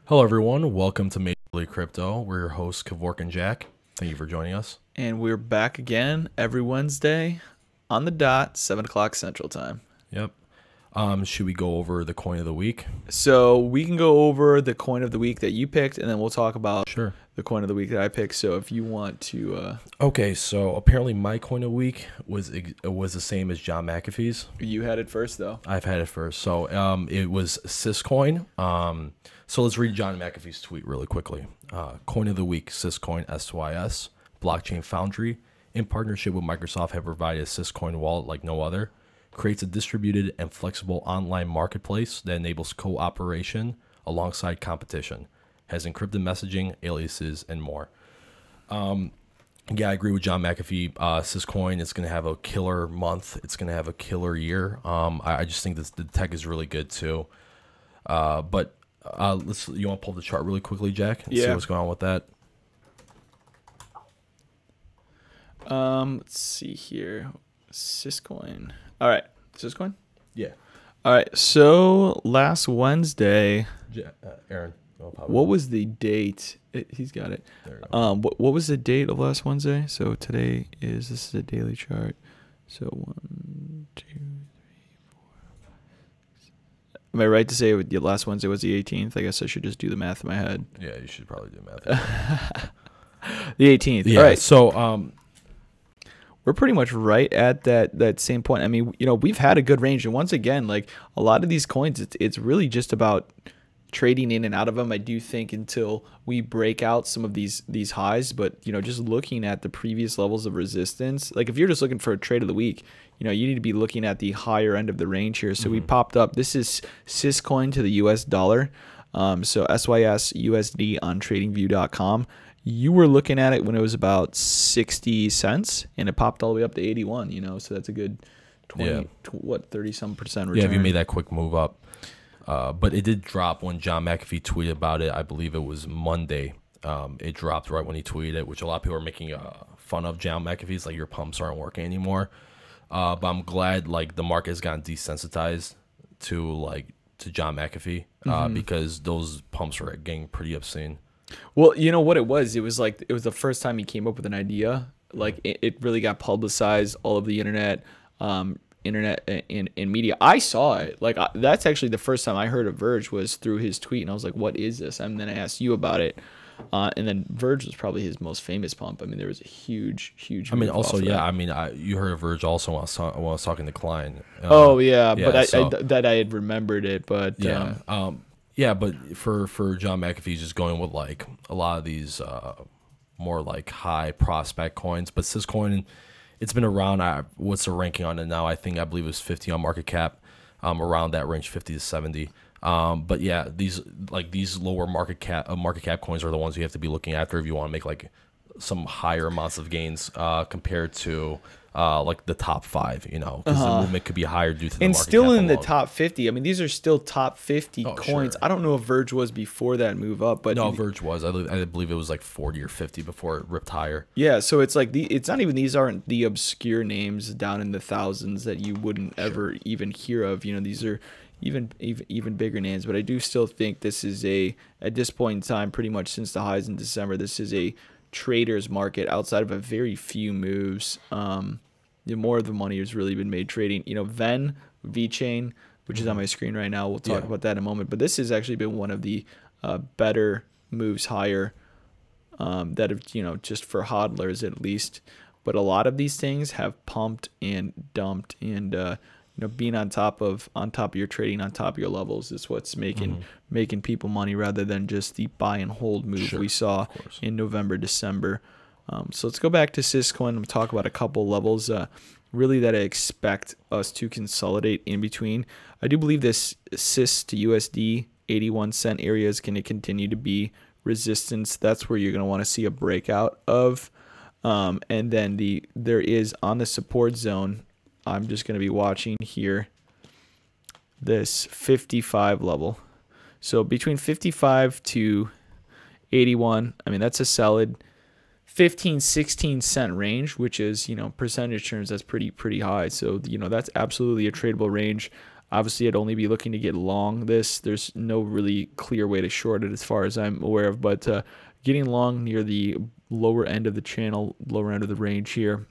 Hello, everyone. Welcome to Major League Crypto. We're your hosts, Kevork and Jack. Thank you for joining us. And we're back again every Wednesday on the dot, 7 o'clock Central Time. Yep. Should we go over the coin of the week? So we can go over the coin of the week that you picked, and then we'll talk about the coin of the week that I picked. So if you want to... Okay, so apparently my coin of the week was the same as John McAfee's. You had it first, though. I've had it first. So it was Syscoin. So let's read John McAfee's tweet really quickly. Coin of the week, Syscoin, SYS, Blockchain Foundry, in partnership with Microsoft, have provided a Syscoin wallet like no other. Creates a distributed and flexible online marketplace that enables cooperation alongside competition. Has encrypted messaging, aliases, and more. Yeah, I agree with John McAfee. Syscoin is going to have a killer month. It's going to have a killer year. I just think the tech is really good too. But you want to pull the chart really quickly, Jack, and see what's going on with that? Let's see here. Syscoin. All right. Syscoin? Yeah. All right. So last Wednesday, Aaron, what was the date? He's got it. What was the date of last Wednesday? So this is a daily chart. So 1, 2, 3, 4, 5, 6. Am I right to say last Wednesday was the 18th? I guess I should just do the math in my head. Yeah, you should probably do math. The 18th. Yeah. All right. So we're pretty much right at that same point. I mean, we've had a good range, and once again, like a lot of these coins, it's really just about trading in and out of them. I do think until we break out some of these highs, but just looking at the previous levels of resistance, like if you're just looking for a trade of the week, you need to be looking at the higher end of the range here. So we popped up. This is Syscoin to the US dollar. So SYS USD on TradingView.com. You were looking at it when it was about 60 cents, and it popped all the way up to 81. So that's a good 30-some% return. Yeah, if you made that quick move up. But it did drop when John McAfee tweeted about it. I believe it was Monday. It dropped right when he tweeted it, which a lot of people are making fun of John McAfee's, like your pumps aren't working anymore. But I'm glad like the market has gotten desensitized to John McAfee because those pumps were getting pretty obscene. Well, you know what it was? It was the first time he came up with an idea. Like it really got publicized, all of the internet in media. I saw it. Like that's actually the first time I heard of Verge was through his tweet, and I was like, "What is this?" And then I asked you about it, and then Verge was probably his most famous pump. I mean, there was a huge. I mean, also, yeah. I mean, you heard of Verge also when I was talking to Klein. But I had remembered it, but yeah, but for John McAfee, just going with like a lot of these more like high prospect coins, but Syscoin, it's been around. What's the ranking on it now? I believe it was 50 on market cap, around that range, 50 to 70. But yeah, these lower market cap coins are the ones you have to be looking after if you want to make like some higher amounts of gains compared to like the top 5, because the movement could be higher due to the market still cap in the alone. top 50. I mean, these are still top 50 coins. Sure. I don't know if Verge was before that move up, but no, Verge was. I believe it was like 40 or 50 before it ripped higher. Yeah, so it's like it's not even, these aren't the obscure names down in the thousands that you wouldn't ever even hear of. These are even bigger names, but I do still think this is at this point in time, pretty much since the highs in December, this is a trader's market outside of a very few moves. More of the money has really been made trading. Vechain, which is on my screen right now. We'll talk about that in a moment. But this has actually been one of the better moves higher that have, just for hodlers at least. But a lot of these things have pumped and dumped, and being on top of your trading, on top of your levels is what's making people money rather than just the buy and hold move we saw in November, December. So let's go back to Syscoin and talk about a couple levels really that I expect us to consolidate in between. I do believe this Sys to USD 81 cent area is going to continue to be resistance. That's where you're going to want to see a breakout of. And then there is on the support zone, I'm just going to be watching here, this 55 level. So between 55 to 81, I mean, that's a solid 15-16 cent range, which is, percentage terms, that's pretty high. So, that's absolutely a tradable range. Obviously, I'd only be looking to get long this. There's no really clear way to short it as far as I'm aware of, but getting long near the lower end of the channel, lower end of the range here,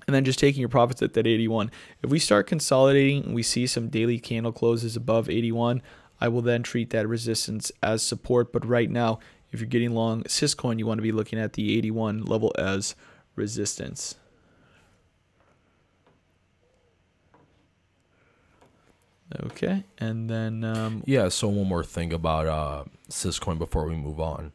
and then just taking your profits at that 81. If we start consolidating, we see some daily candle closes above 81, I will then treat that resistance as support. But right now, if you're getting long Syscoin, you want to be looking at the 81 level as resistance. Okay, and then yeah. So one more thing about Syscoin before we move on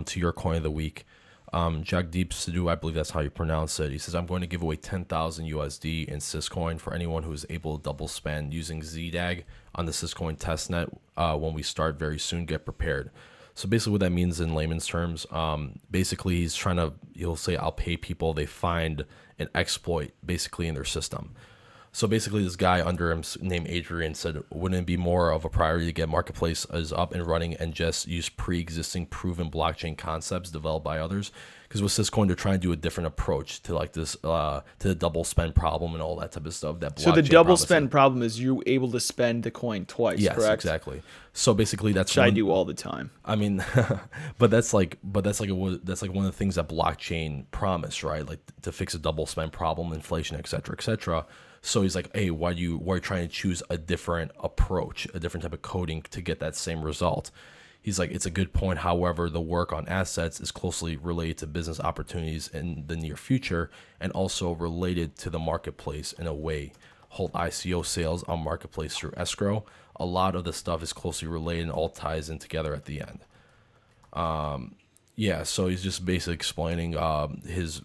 to your coin of the week. Jagdeep Sidhu, I believe that's how you pronounce it. He says, I'm going to give away 10,000 USD in Syscoin for anyone who is able to double spend using ZDAG on the Syscoin testnet when we start very soon. Get prepared. So basically what that means in layman's terms, basically he'll say, I'll pay people. They find an exploit basically in their system. So basically this guy under him named Adrian said, wouldn't it be more of a priority to get marketplace is up and running and just use pre-existing proven blockchain concepts developed by others? Because with Syscoin, they're trying to do a different approach to like this, to the double spend problem and all that type of stuff. So the double spend problem is you able to spend the coin twice, yes, correct? Exactly. So basically that's which I do all the time. I mean, but that's like one of the things that blockchain promised, right? Like to fix a double spend problem, inflation, et cetera, et cetera. So he's like, hey, why are you trying to choose a different approach, a different type of coding to get that same result? He's like, it's a good point. However, the work on assets is closely related to business opportunities in the near future and also related to the marketplace in a way. Hold ICO sales on marketplace through escrow. A lot of the stuff is closely related and all ties in together at the end. Yeah, so he's just basically explaining his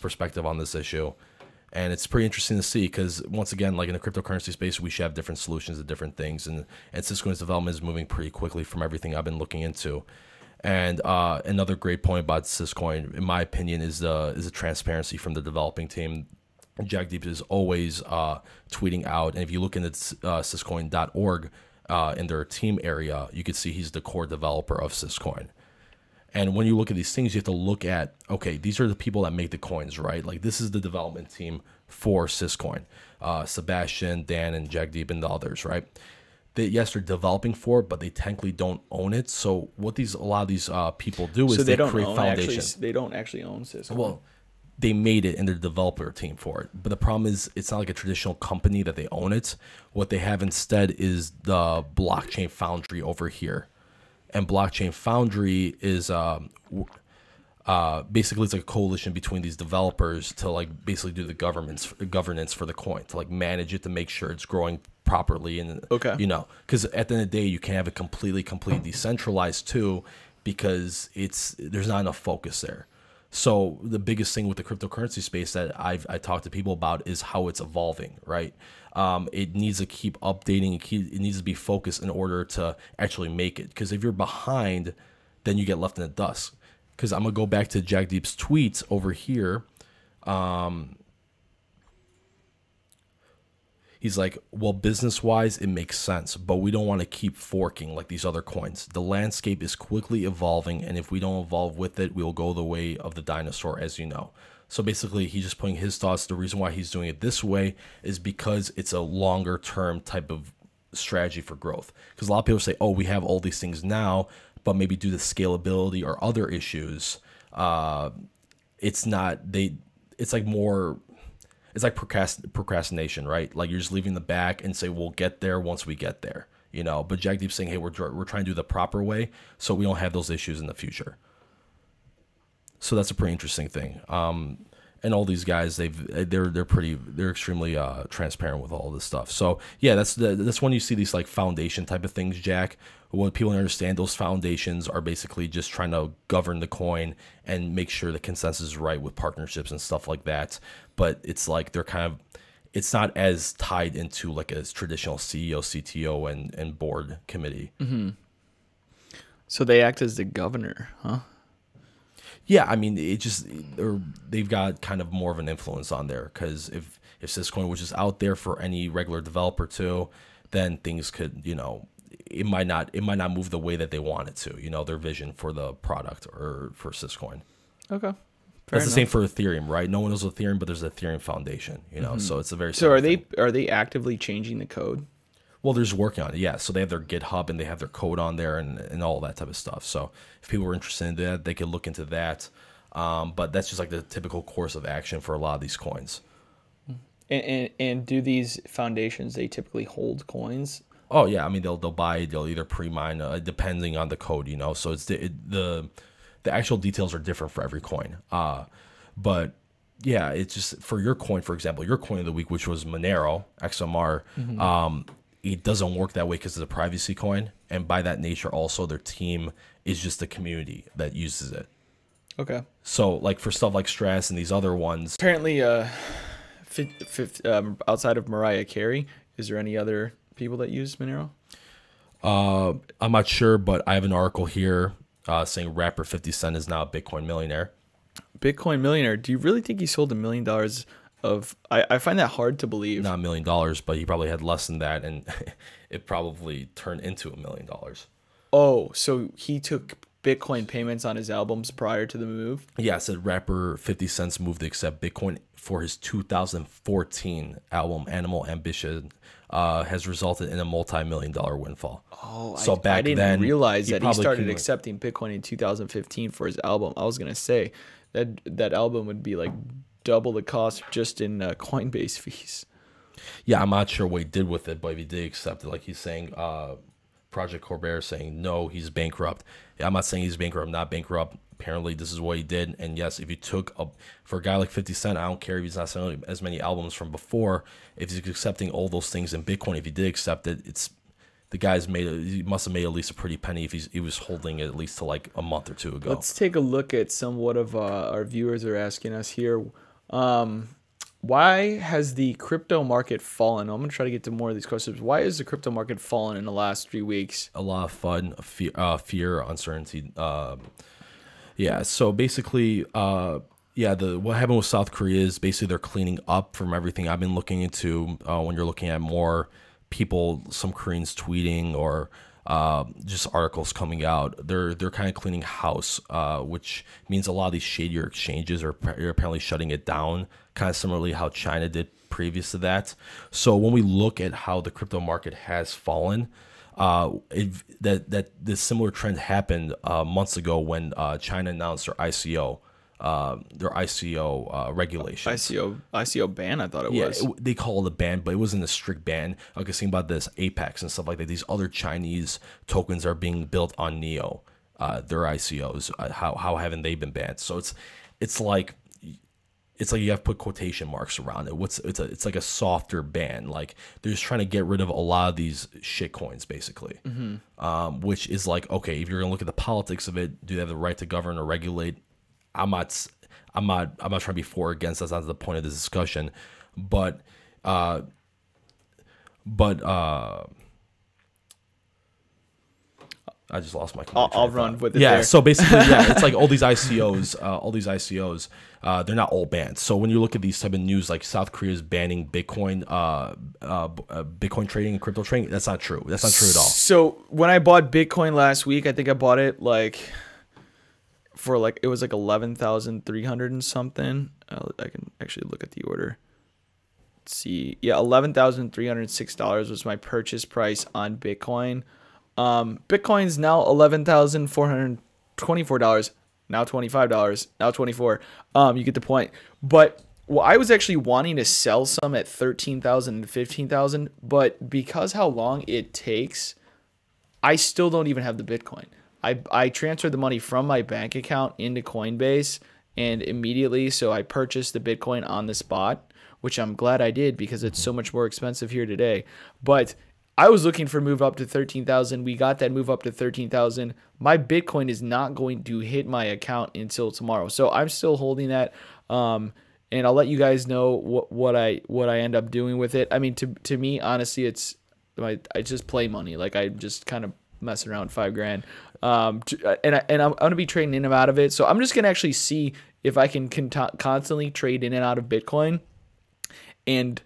perspective on this issue. And it's pretty interesting to see because, once again, like in the cryptocurrency space, we should have different solutions to different things. And Syscoin's development is moving pretty quickly from everything I've been looking into. And another great point about Syscoin, in my opinion, is the transparency from the developing team. Jagdeep is always tweeting out. And if you look into Syscoin.org in their team area, you can see he's the core developer of Syscoin. And when you look at these things, you have to look at, okay, these are the people that make the coins, right? Like this is the development team for Syscoin. Sebastian, Dan, and Jagdeep and the others, right? Yes, they're developing for it, but they technically don't own it. So what a lot of these people do is they create foundations. They don't actually own Syscoin. Well, they made it in their developer team for it. But the problem is it's not like a traditional company that they own it. What they have instead is the blockchain foundry over here. And Blockchain Foundry is basically it's like a coalition between these developers to like basically do the governance for the coin, to like manage it, to make sure it's growing properly. And you know, because at the end of the day, you can't have it completely decentralized too, because there's not enough focus there. So the biggest thing with the cryptocurrency space that I talk to people about is how it's evolving, right? It needs to keep updating. It needs to be focused in order to actually make it. Because if you're behind, then you get left in the dust. Because I'm going to go back to Jagdeep's tweets over here. He's like, well, business-wise, it makes sense, but we don't want to keep forking like these other coins. The landscape is quickly evolving, and if we don't evolve with it, we will go the way of the dinosaur, as you know. So basically, he's just putting his thoughts. The reason why he's doing it this way is because it's a longer-term type of strategy for growth. Because a lot of people say, oh, we have all these things now, but maybe due to scalability or other issues, it's like procrastination, right? Like you're just leaving the back and say, we'll get there once we get there, you know? But Jagdeep's saying, hey, we're trying to do the proper way so we don't have those issues in the future. So that's a pretty interesting thing. And all these guys, they're extremely transparent with all this stuff. So yeah, that's when you see these like foundation type of things, Jack. What people understand, those foundations are basically just trying to govern the coin and make sure the consensus is right with partnerships and stuff like that. But it's like it's not as tied into like a traditional CEO, CTO, and board committee. Mm-hmm. So they act as the governor, huh? Yeah, I mean, they've got kind of more of an influence on there, because if Syscoin was just out there for any regular developer too, then things could, you know, it might not move the way that they want it to, you know, their vision for the product or for Syscoin. Okay. That's the same for Ethereum, right? No one knows Ethereum, but there's an Ethereum Foundation, so it's a very So thing. are they actively changing the code? Well, they're just working on it, yeah. So they have their GitHub and they have their code on there and all that type of stuff. So if people are interested in that, they could look into that. But that's just like the typical course of action for a lot of these coins. And do these foundations, they typically hold coins? Oh yeah, I mean they'll either pre-mine depending on the code, So it's the actual details are different for every coin. But yeah, it's just for your coin, for example, your coin of the week, which was Monero XMR. It doesn't work that way because it's a privacy coin, and by that nature, also their team is just the community that uses it. Okay. So like for stuff like Strass and these other ones, apparently, outside of Mariah Carey, is there any other people that use Monero? I'm not sure, but I have an article here saying rapper 50 Cent is now a Bitcoin millionaire. Bitcoin millionaire. Do you really think he sold $1 million of? I find that hard to believe. Not $1 million, but he probably had less than that, and it probably turned into $1 million. Oh, so he took Bitcoin payments on his albums prior to the move? Yeah, it said rapper 50 Cent's move to accept Bitcoin for his 2014 album Animal Ambition has resulted in a multi-million-dollar windfall. Oh, so I didn't realize that he started accepting accepting Bitcoin in 2015 for his album. I was gonna say that album would be like double the cost just in Coinbase fees. Yeah, I'm not sure what he did with it, but if he did accept it, like he's saying, Project Corbett saying, no, he's bankrupt. Yeah, I'm not saying he's bankrupt, not bankrupt. Apparently, this is what he did. And yes, if you took for a guy like 50 Cent, I don't care if he's not selling as many albums from before. If he's accepting all those things in Bitcoin, if he did accept it, the guy's he must have made at least a pretty penny if he was holding it at least to like a month or two ago. Let's take a look at what of our viewers are asking us here. Why has the crypto market fallen? I'm going to try to get to more of these questions. Why has the crypto market fallen in the last 3 weeks? A lot of fun, fear, uncertainty. Yeah, so basically, what happened with South Korea is basically they're cleaning up from everything I've been looking into. When you're looking at more people, some Koreans tweeting or just articles coming out, they're kind of cleaning house, which means a lot of these shadier exchanges are apparently shutting it down, kind of similarly how China did previous to that. So when we look at how the crypto market has fallen, that this similar trend happened months ago when China announced their ICO. Regulation. ICO ban, I thought it was. They call it a ban, but it wasn't a strict ban. Like I was saying about this Apex and stuff like that. These other Chinese tokens are being built on Neo, their ICOs. How haven't they been banned? So it's like you have to put quotation marks around it. It's like a softer ban. Like they're just trying to get rid of a lot of these shit coins, basically. Which is like, okay, if you're gonna look at the politics of it, do they have the right to govern or regulate? I'm not trying to be for or against. That's not the point of this discussion, but I just lost my. I'll run with it. Yeah, there. so basically, it's like all these ICOs, they're not all banned. So when you look at these type of news, like South Korea is banning Bitcoin, Bitcoin trading and crypto trading, that's not true. That's not true at all. So when I bought Bitcoin last week, I think I bought it it was like 11,300 and something. I can actually look at the order. Let's see. Yeah, $11,306 was my purchase price on Bitcoin. Bitcoin's now $11,424. Now $25. Now $24. You get the point. But I was actually wanting to sell some at 13,000 and 15,000, but because how long it takes, I still don't even have the Bitcoin. I transferred the money from my bank account into Coinbase and immediately, so I purchased the Bitcoin on the spot, which I'm glad I did because it's so much more expensive here today. But I was looking for move up to 13,000. We got that move up to 13,000. My Bitcoin is not going to hit my account until tomorrow. So I'm still holding that. And I'll let you guys know what I end up doing with it. I mean, to me, honestly, I just play money. Like I just kind of mess around $5,000. And I'm going to be trading in and out of it. So I'm just going to actually see if I can constantly trade in and out of Bitcoin. And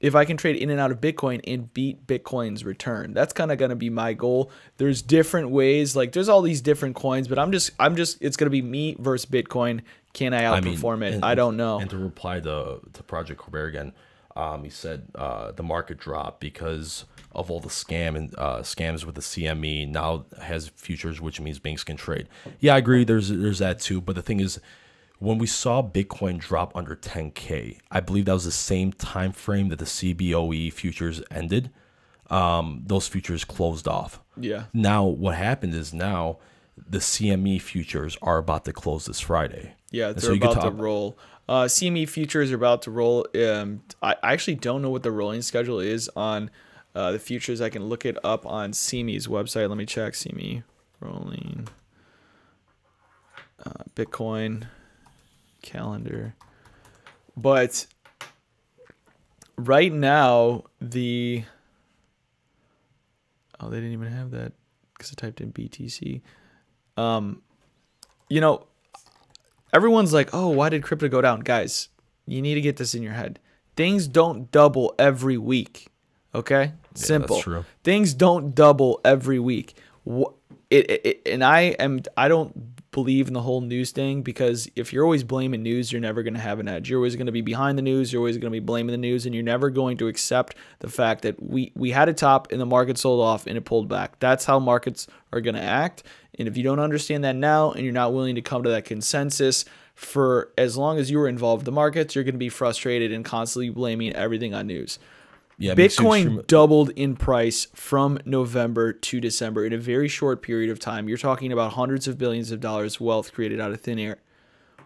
if I can trade in and out of Bitcoin and beat Bitcoin's return, that's kind of going to be my goal. There's different ways, like there's all these different coins, but I'm just, it's going to be me versus Bitcoin. Can I outperform it? I don't know. And to reply to Project Colbert again, he said the market dropped because of all the scams with the CME. Now has futures, which means banks can trade. Yeah, I agree. There's that too. But the thing is, when we saw Bitcoin drop under 10K, I believe that was the same time frame that the CBOE futures ended. Those futures closed off. Yeah. Now what happened is now the CME futures are about to close this Friday. Yeah, they're about to roll. CME futures are about to roll. I actually don't know what the rolling schedule is on the futures. I can look it up on CME's website. Let me check CME rolling Bitcoin calendar. But right now they didn't even have that because I typed in BTC. Everyone's like, oh, why did crypto go down? Guys, you need to get this in your head. Things don't double every week. Okay? Simple. That's true. Things don't double every week. And I don't believe in the whole news thing, because if you're always blaming news, you're never going to have an edge. You're always going to be behind the news. You're always going to be blaming the news, and you're never going to accept the fact that we had a top and the market sold off and it pulled back. That's how markets are going to act. And if you don't understand that now and you're not willing to come to that consensus for as long as you were involved in the markets, you're going to be frustrated and constantly blaming everything on news. Yeah, Bitcoin doubled in price from November to December in a very short period of time. You're talking about hundreds of billions of dollars wealth created out of thin air.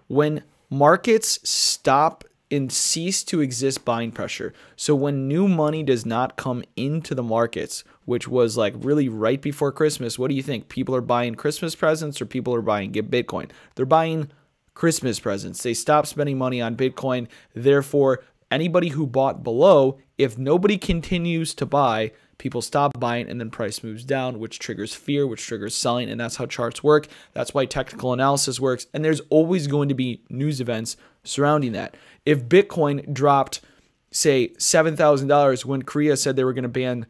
When markets stop and cease to exist buying pressure, so when new money does not come into the markets, which was like really right before Christmas, what do you think? People are buying Christmas presents or people are buying Bitcoin? They're buying Christmas presents. They stop spending money on Bitcoin. Therefore, anybody who bought below, if nobody continues to buy, people stop buying and then price moves down, which triggers fear, which triggers selling, and that's how charts work. That's why technical analysis works, and there's always going to be news events surrounding that. If Bitcoin dropped, say, $7,000 when Korea said they were going to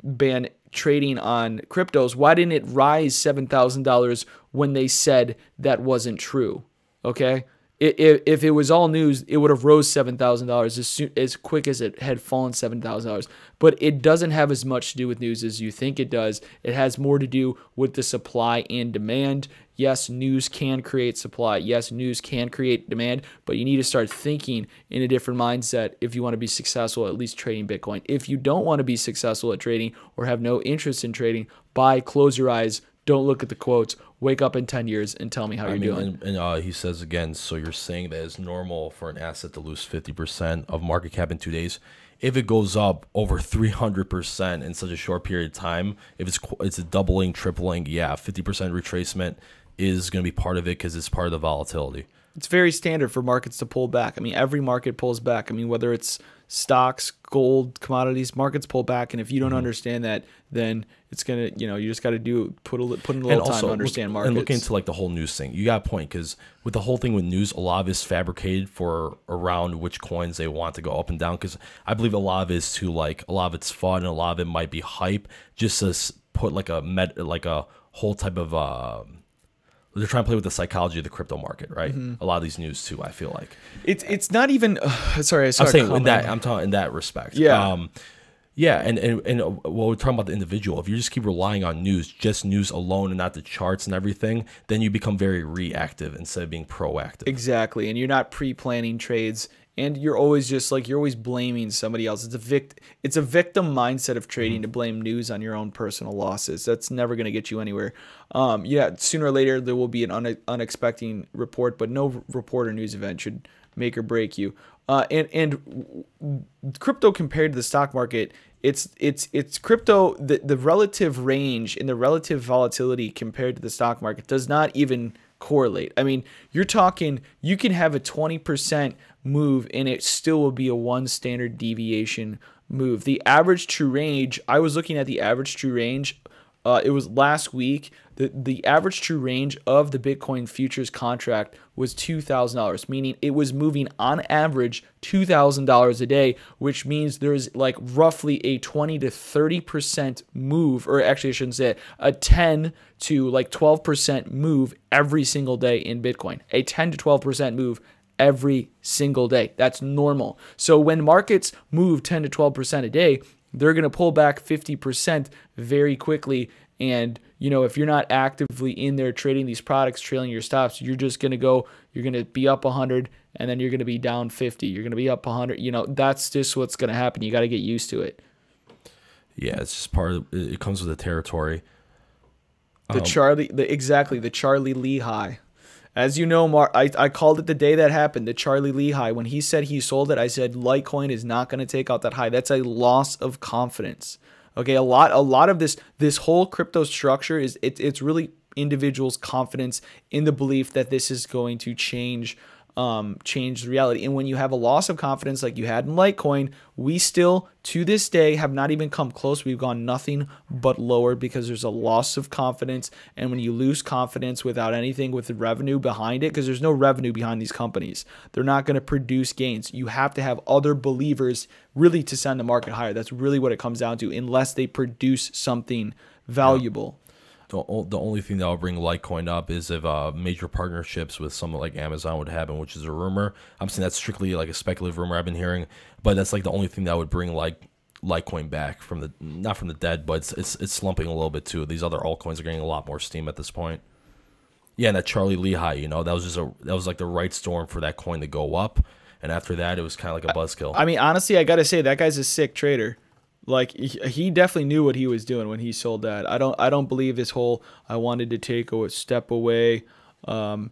ban trading on cryptos, why didn't it rise $7,000 when they said that wasn't true? Okay? If it was all news, it would have rose $7,000 as quick as it had fallen $7,000. But it doesn't have as much to do with news as you think it does. It has more to do with the supply and demand. Yes, news can create supply. Yes, news can create demand. But you need to start thinking in a different mindset if you want to be successful, at least trading Bitcoin. If you don't want to be successful at trading or have no interest in trading, buy, close your eyes, don't look at the quotes. Wake up in 10 years and tell me how you're doing. And he says again, so you're saying that it's normal for an asset to lose 50% of market cap in 2 days. If it goes up over 300% in such a short period of time, if it's a doubling, tripling, yeah, 50% retracement is going to be part of it because it's part of the volatility. It's very standard for markets to pull back. I mean, every market pulls back. I mean, whether it's stocks, gold, commodities, markets pull back. And if you don't understand that, then it's going to, you just got to put in a little time to understand markets. And look into like the whole news thing. You got a point, because with the whole thing with news, a lot of it's fabricated for around which coins they want to go up and down. Because I believe a lot of it is to like, a lot of it's fun and a lot of it might be hype, just to put like a whole type of, they're trying to play with the psychology of the crypto market, right? A lot of these news too, I feel like it's not even. Sorry, I'm saying I'm talking in that respect. Yeah, yeah, and while we're talking about the individual, if you just keep relying on news, just news alone, and not the charts and everything, then you become very reactive instead of being proactive. Exactly, and you're not pre-planning trades. And you're always you're always blaming somebody else. It's a victim mindset of trading to blame news on your own personal losses. That's never going to get you anywhere. Yeah, sooner or later there will be an unexpected report, but no report or news event should make or break you. And crypto compared to the stock market, it's crypto. The relative range and the relative volatility compared to the stock market does not even correlate. I mean, you're talking, you can have a 20% move and it still will be a 1 standard deviation move. The average true range, I was looking at the average true range it was last week. The average true range of the Bitcoin futures contract was $2,000, meaning it was moving on average $2,000 a day, which means there's like roughly a 20 to 30% move, or actually I shouldn't say it, a 10 to like 12% move every single day in Bitcoin. A 10 to 12% move every single day. That's normal. So when markets move 10 to 12% a day, they're going to pull back 50% very quickly. And, if you're not actively in there trading these products, trailing your stops, you're just going to you're going to be up 100 and then you're going to be down 50. You're going to be up 100. That's just what's going to happen. You got to get used to it. Yeah, it's just part of it. It comes with the territory. The Charlie Lee high. As you know, Mark, I called it the day that happened, the Charlie Lee high. When he said he sold it, I said Litecoin is not going to take out that high. That's a loss of confidence. Okay, a lot of this whole crypto structure is it's really individuals' confidence in the belief that this is going to change reality. And when you have a loss of confidence like you had in Litecoin, we still to this day have not even come close. We've gone nothing but lower because there's a loss of confidence. And when you lose confidence without anything with the revenue behind it, because there's no revenue behind these companies, they're not going to produce gains. You have to have other believers really to send the market higher. That's really what it comes down to, unless they produce something valuable. Yeah. The only thing that will bring Litecoin up is if major partnerships with someone like Amazon would happen, which is a rumor. I'm saying that's strictly like a speculative rumor I've been hearing, but that's like the only thing that would bring like Litecoin back from the, not from the dead, but it's slumping a little bit too. These other altcoins are getting a lot more steam at this point. Yeah, and that Charlie Lee high, that was like the right storm for that coin to go up, and after that it was kind of like a buzzkill. I mean, honestly, I gotta say that guy's a sick trader. Like he definitely knew what he was doing when he sold that. I don't believe this whole I wanted to take a step away, from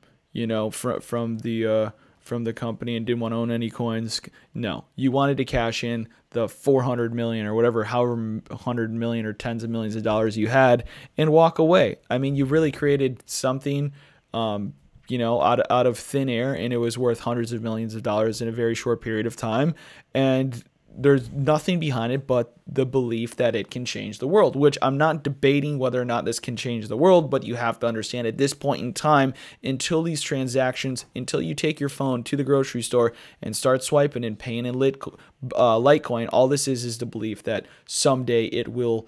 the company and didn't want to own any coins. No, you wanted to cash in the 400 million or whatever, however 100 million or tens of millions of dollars you had and walk away. I mean, you really created something, out of thin air, and it was worth hundreds of millions of dollars in a very short period of time. And there's nothing behind it but the belief that it can change the world, which I'm not debating whether or not this can change the world, but you have to understand at this point in time, until these transactions, until you take your phone to the grocery store and start swiping and paying in Litecoin, all this is the belief that someday it will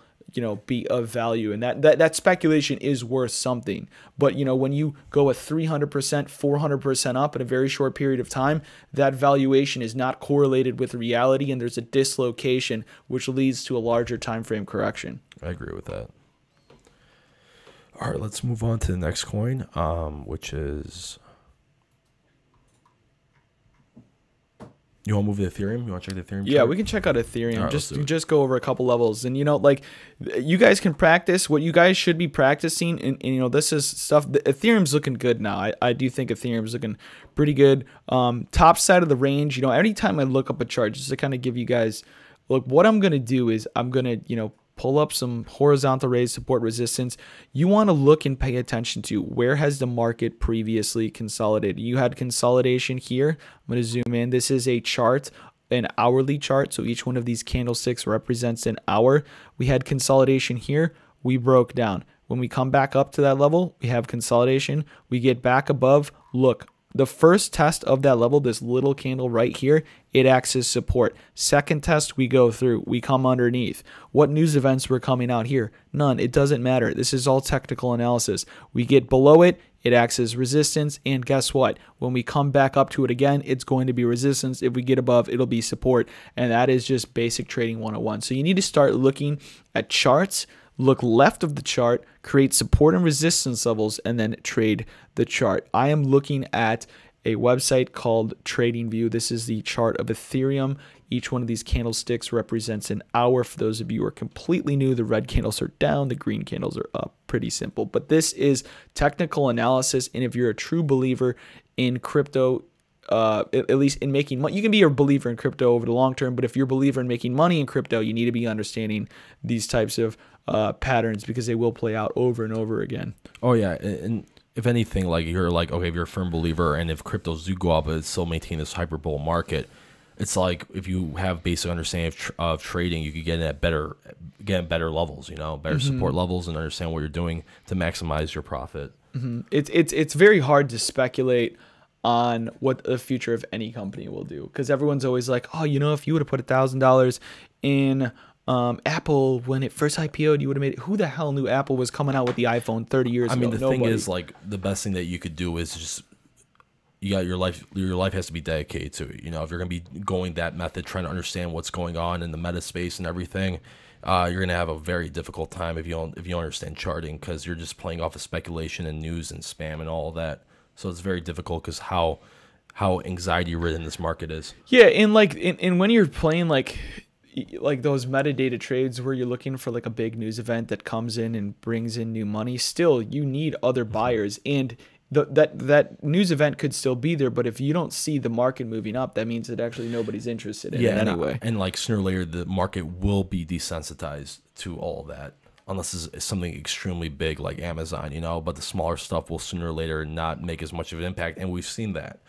be of value, and that speculation is worth something. But when you go a 300%, 400% up in a very short period of time, that valuation is not correlated with reality, and there's a dislocation which leads to a larger time frame correction. I agree with that. All right, let's move on to the next coin, which is. You want to move to Ethereum? You want to check the Ethereum chart? Yeah, we can check out Ethereum. Right, just go over a couple levels. And, you guys can practice what you guys should be practicing. And this is stuff. Ethereum's looking good now. I do think Ethereum's looking pretty good. Top side of the range, anytime I look up a chart, just to kind of give you guys, look, what I'm going to do is I'm going to, pull up some horizontal raise, support, resistance. You want to look and pay attention to where has the market previously consolidated. You had consolidation here. I'm going to zoom in. This is a chart, an hourly chart. So each one of these candlesticks represents an hour. We had consolidation here. We broke down. When we come back up to that level, we have consolidation. We get back above. Look, the first test of that level, this little candle right here, it acts as support. Second test, we go through. We come underneath. What news events were coming out here? None. It doesn't matter. This is all technical analysis. We get below it, it acts as resistance. And guess what? When we come back up to it again, it's going to be resistance. If we get above, it'll be support. And that is just basic trading 101. So you need to start looking at charts. Look left of the chart, create support and resistance levels, and then trade the chart. I am looking at a website called TradingView. This is the chart of Ethereum. Each one of these candlesticks represents an hour. For those of you who are completely new, the red candles are down, the green candles are up. Pretty simple. But this is technical analysis, and if you're a true believer in crypto, at least in making money, you can be a believer in crypto over the long term, but if you're a believer in making money in crypto, you need to be understanding these types of patterns, because they will play out over and over again. Oh yeah, and if anything, like you're like, okay, if you're a firm believer, and if cryptos do go up, but it's still maintain this hyper bull market, It's like if you have basic understanding of trading, you could get at better levels, you know, better support levels, and understand what you're doing to maximize your profit. It's very hard to speculate on what the future of any company will do, because everyone's always like, oh, you know, if you would have put $1,000 in Apple when it first IPO'd, you would have made it. Who the hell knew Apple was coming out with the iPhone 30 years ago? I mean, the Nobody. thing is, like, the best thing that you could do is just, you got your life has to be dedicated to it. You know, if you're gonna be going that method, trying to understand what's going on in the meta space and everything, you're gonna have a very difficult time if you don't understand charting, because you're just playing off of speculation and news and spam and all of that. So it's very difficult, because how anxiety ridden this market is. Yeah, and like and when you're playing like those metadata trades where you're looking for like a big news event that comes in and brings in new money, still you need other buyers, and that news event could still be there, but if you don't see the market moving up, that means that actually nobody's interested in it anyway. And like sooner or later, the market will be desensitized to all of that, unless it's something extremely big like Amazon, you know. But the smaller stuff will sooner or later not make as much of an impact, and we've seen that.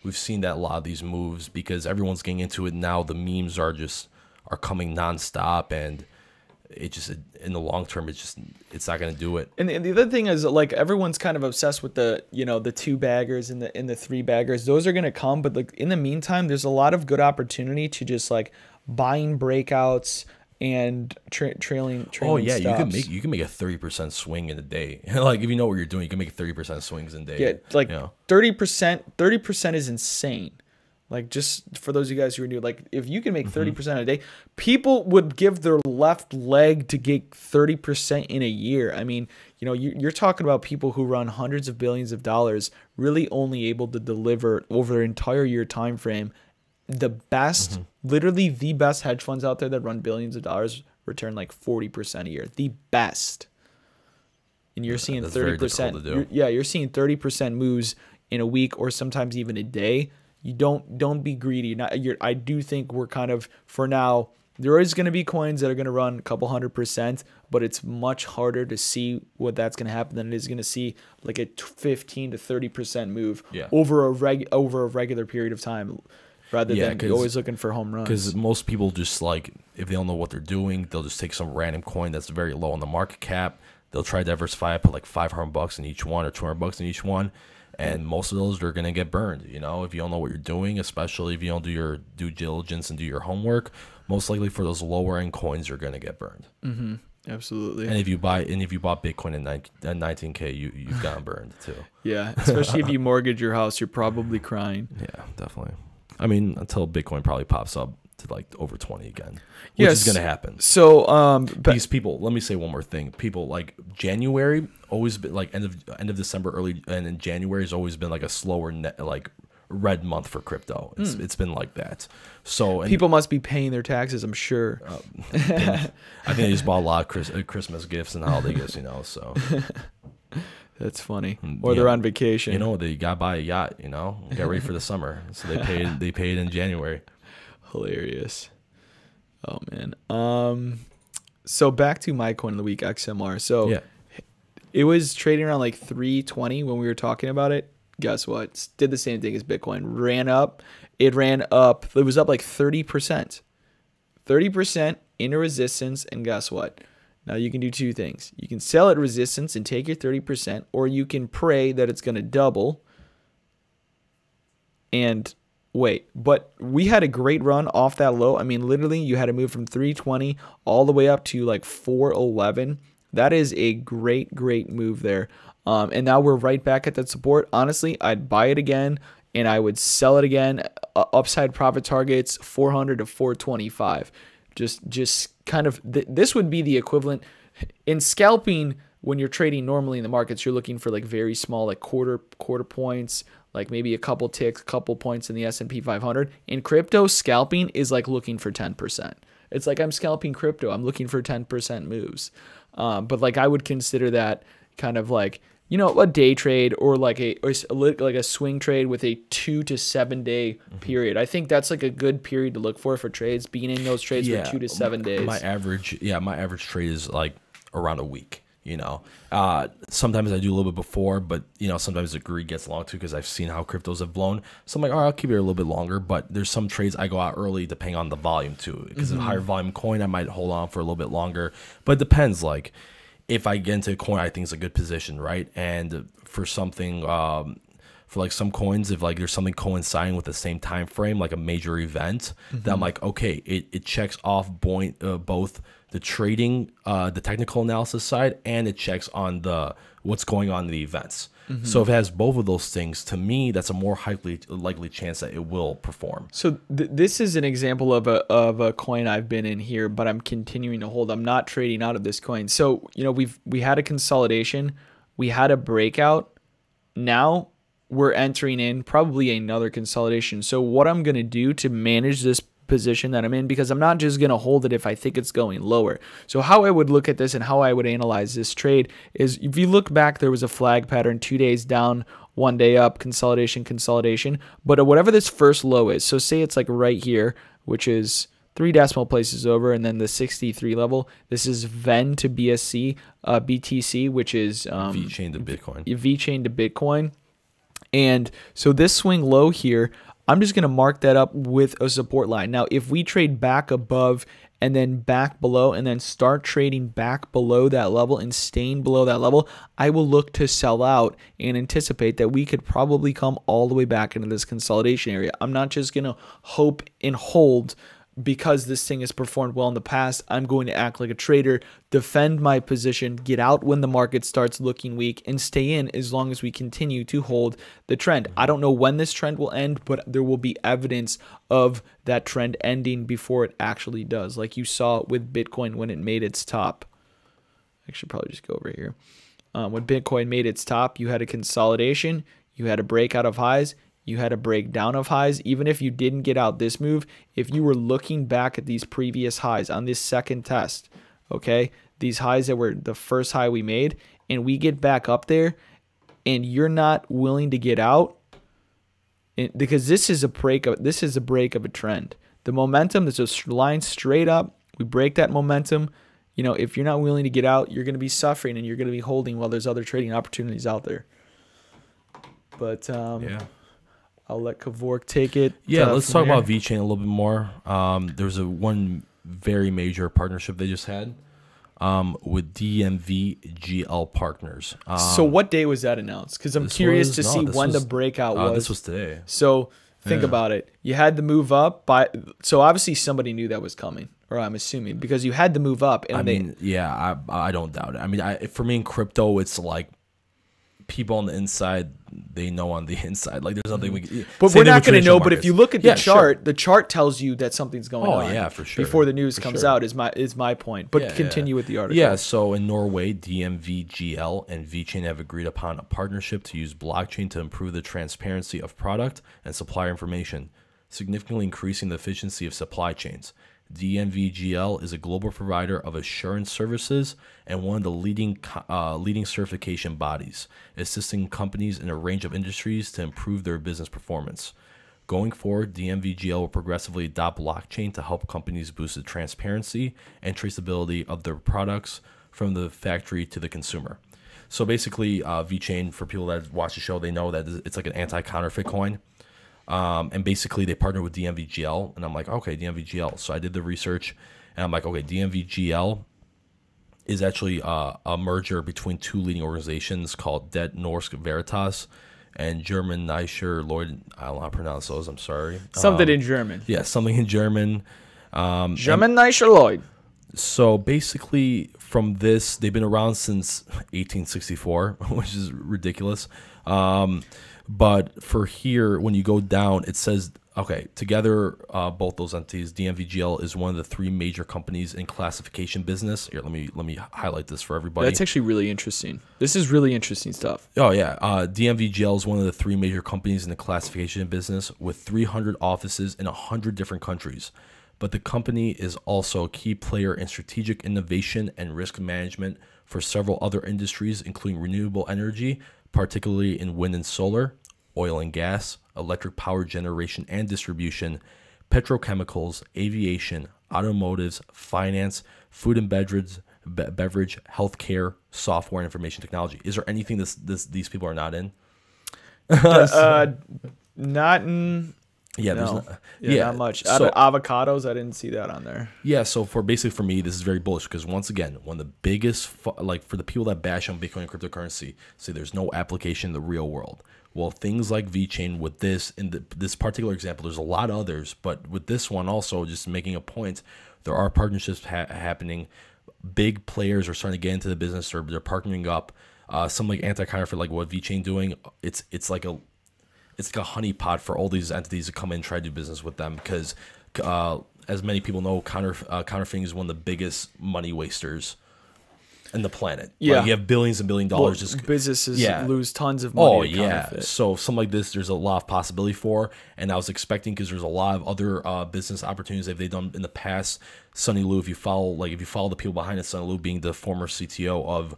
We've seen that a lot of these moves, because everyone's getting into it now. The memes are coming nonstop, and it just, in the long term, it's not going to do it. And the other thing is, like, everyone's kind of obsessed with the, you know, the 2 baggers and the 3 baggers. Those are going to come, but like in the meantime, there's a lot of good opportunity to just like buying breakouts and trailing. Oh yeah, stops. you can make a 30% swing in a day. Like, if you know what you're doing, you can make 30% swings in a day. Yeah, like, you know? 30% is insane. Like, just for those of you guys who are new, like, if you can make 30% a day, people would give their left leg to get 30% in a year. I mean, you know, you're talking about people who run hundreds of billions of dollars, really only able to deliver over an entire year time frame. The best, literally the best hedge funds out there that run billions of dollars return like 40% a year. The best. And you're seeing 30%. You're seeing 30% moves in a week, or sometimes even a day. You don't be greedy. I do think we're kind of, for now, there is going to be coins that are going to run a couple 100%, but it's much harder to see what that's going to happen than it is going to see like a 15 to 30% move over a regular period of time, rather than always looking for home runs. Because most people just, like, if they don't know what they're doing, they'll just take some random coin that's very low on the market cap. They'll try to diversify, put like $500 in each one or $200 in each one. And most of those are going to get burned, you know, if you don't know what you're doing, especially if you don't do your due diligence and do your homework. Most likely for those lower end coins, you're going to get burned. Absolutely. And if you bought Bitcoin at 19K, you've gotten burned too. Yeah, especially if you mortgage your house, you're probably crying. Yeah, definitely. I mean, until Bitcoin probably pops up to like over 20 again, which is going to happen. So, these people, let me say one more thing. People, like, January always been like end of December, early, and in January has always been like a slower like red month for crypto. It's been like that. So people must be paying their taxes, I'm sure. I think they just bought a lot of Christmas gifts and holiday gifts, you know. So that's funny. Or they're on vacation. You know, they got to buy a yacht. You know, get ready for the summer. So they paid in January. Hilarious. Oh man. So back to my coin of the week, XMR. So it was trading around like 320 when we were talking about it. Guess what? Did the same thing as Bitcoin. Ran up. It ran up. It was up like 30%. 30% into resistance. And guess what? Now you can do 2 things. You can sell at resistance and take your 30%, or you can pray that it's going to double and wait. But we had a great run off that low. I mean, literally, you had to move from 320 all the way up to like 411. That is a great move there. And now we're right back at that support. Honestly, I'd buy it again and I would sell it again. Upside profit targets 400 to 425. Just kind of this would be the equivalent in scalping. When you're trading normally in the markets, you're looking for like very small, like quarter points, like maybe a couple ticks, couple points in the S&P 500. In crypto, scalping is like looking for 10%. It's like I'm scalping crypto. I'm looking for 10% moves. But like I would consider that kind of like, you know, a day trade, or like a swing trade with a 2 to 7 day period. I think that's like a good period to look for trades, being in those trades for 2 to 7 days. My average trade is like around a week. You know, sometimes I do a little bit before, but you know, sometimes the greed gets long too because I've seen how cryptos have blown. So I'm like, all right, I'll keep it a little bit longer. But there's some trades I go out early depending on the volume too. Because a higher volume coin, I might hold on for a little bit longer. But it depends. Like, if I get into a coin, I think it's a good position, right? And for something, for like some coins, if like there's something coinciding with the same time frame, like a major event, then I'm like, okay, it checks off both the trading, the technical analysis side, and it checks on the what's going on in the events. So if it has both of those things, to me, that's a more likely chance that it will perform. So this is an example of a coin I've been in here, but I'm continuing to hold. I'm not trading out of this coin. So you know, we had a consolidation, we had a breakout. Now we're entering in probably another consolidation. So what I'm going to do to manage this position that I'm in, because I'm not just going to hold it if I think it's going lower. So how I would look at this and how I would analyze this trade is, if you look back, there was a flag pattern, 2 days down, 1 day up, consolidation, consolidation. But at whatever this first low is, so say it's like right here, which is 3 decimal places over, and then the 63 level. This is VEN to BSC, BTC, which is VeChain to Bitcoin. VeChain to Bitcoin. And so this swing low here, I'm just going to mark that up with a support line. Now, if we trade back above and then back below and then start trading back below that level and staying below that level, I will look to sell out and anticipate that we could probably come all the way back into this consolidation area. I'm not just going to hope and hold because this thing has performed well in the past. I'm going to act like a trader, defend my position, get out when the market starts looking weak, and stay in as long as we continue to hold the trend. I don't know when this trend will end, but there will be evidence of that trend ending before it actually does, like you saw with Bitcoin when it made its top. I should probably just go over here. When Bitcoin made its top, you had a consolidation, you had a breakout of highs, you had a breakdown of highs. Even if you didn't get out this move, if you were looking back at these previous highs on this second test, okay, these highs that were the first high we made, and we get back up there and you're not willing to get out, because this is a break of a trend. The momentum is a line straight up. We break that momentum. You know, if you're not willing to get out, you're going to be suffering and you're going to be holding while there's other trading opportunities out there. But Yeah. I'll let Kevork take it. Yeah, let's talk about VeChain a little bit more. There's one very major partnership they just had with DMVGL Partners. So what day was that announced? Because I'm curious to see when the breakout was. This was today. So think about it. You had the move up, so obviously somebody knew that was coming, or I'm assuming, because you had the move up. And I don't doubt it. I mean, for me in crypto, it's like people on the inside, they know on the inside. Like there's nothing we can, but we're not going to know. But if you look at the chart, sure. The chart tells you that something's going on. Oh yeah, for sure. Before the news comes out is my point. But continue with the article. Yeah. So in Norway, DMVGL and VeChain have agreed upon a partnership to use blockchain to improve the transparency of product and supplier information, significantly increasing the efficiency of supply chains. DMVGL is a global provider of assurance services and one of the leading certification bodies, assisting companies in a range of industries to improve their business performance. Going forward, DMVGL will progressively adopt blockchain to help companies boost the transparency and traceability of their products from the factory to the consumer. So basically, VeChain, for people that watch the show, they know that it's like an anti-counterfeit coin. And basically they partner with DMVGL, and I'm like, okay, DMVGL. So I did the research, and I'm like, okay, DMVGL is actually a merger between two leading organizations called Det Norsk Veritas and German Neischer Lloyd. I don't know how to pronounce those. I'm sorry. Something in German. Yeah, something in German. German Neischer Lloyd. So basically, from this, they've been around since 1864, which is ridiculous. But for here, when you go down, it says, okay, together, both those entities, DMVGL is one of the 3 major companies in classification business. Here, let me highlight this for everybody. That's actually really interesting. This is really interesting stuff. Oh, yeah. DMVGL is one of the 3 major companies in the classification business with 300 offices in 100 different countries. But the company is also a key player in strategic innovation and risk management for several other industries, including renewable energy, particularly in wind and solar, oil and gas, electric power generation and distribution, petrochemicals, aviation, automotives, finance, food and beverage, healthcare, software, and information technology. Is there anything these people are not in? Not in. Yeah, No. there's Not much. So, Avocados, I didn't see that on there. yeah, so for me, this is very bullish because once again, one of the biggest like for the people that bash on Bitcoin and cryptocurrency, say there's no application in the real world. Well, things like VeChain with this in this particular example, there's a lot of others, but with this one also, just making a point, there are partnerships happening. Big players are starting to get into the business, or they're partnering up. Some like anti-counterfeit, like what VeChain doing, it's like a honeypot for all these entities to come in and try to do business with them because, as many people know, counterfeiting is one of the biggest money wasters in the planet. Yeah, like, you have billions and billion dollars. Just businesses lose tons of money. Oh yeah, so something like this, there's a lot of possibility for, and I was expecting because there's a lot of other business opportunities that they've done in the past. Sonny Lu, if you follow the people behind it, Sonny Lu being the former CTO of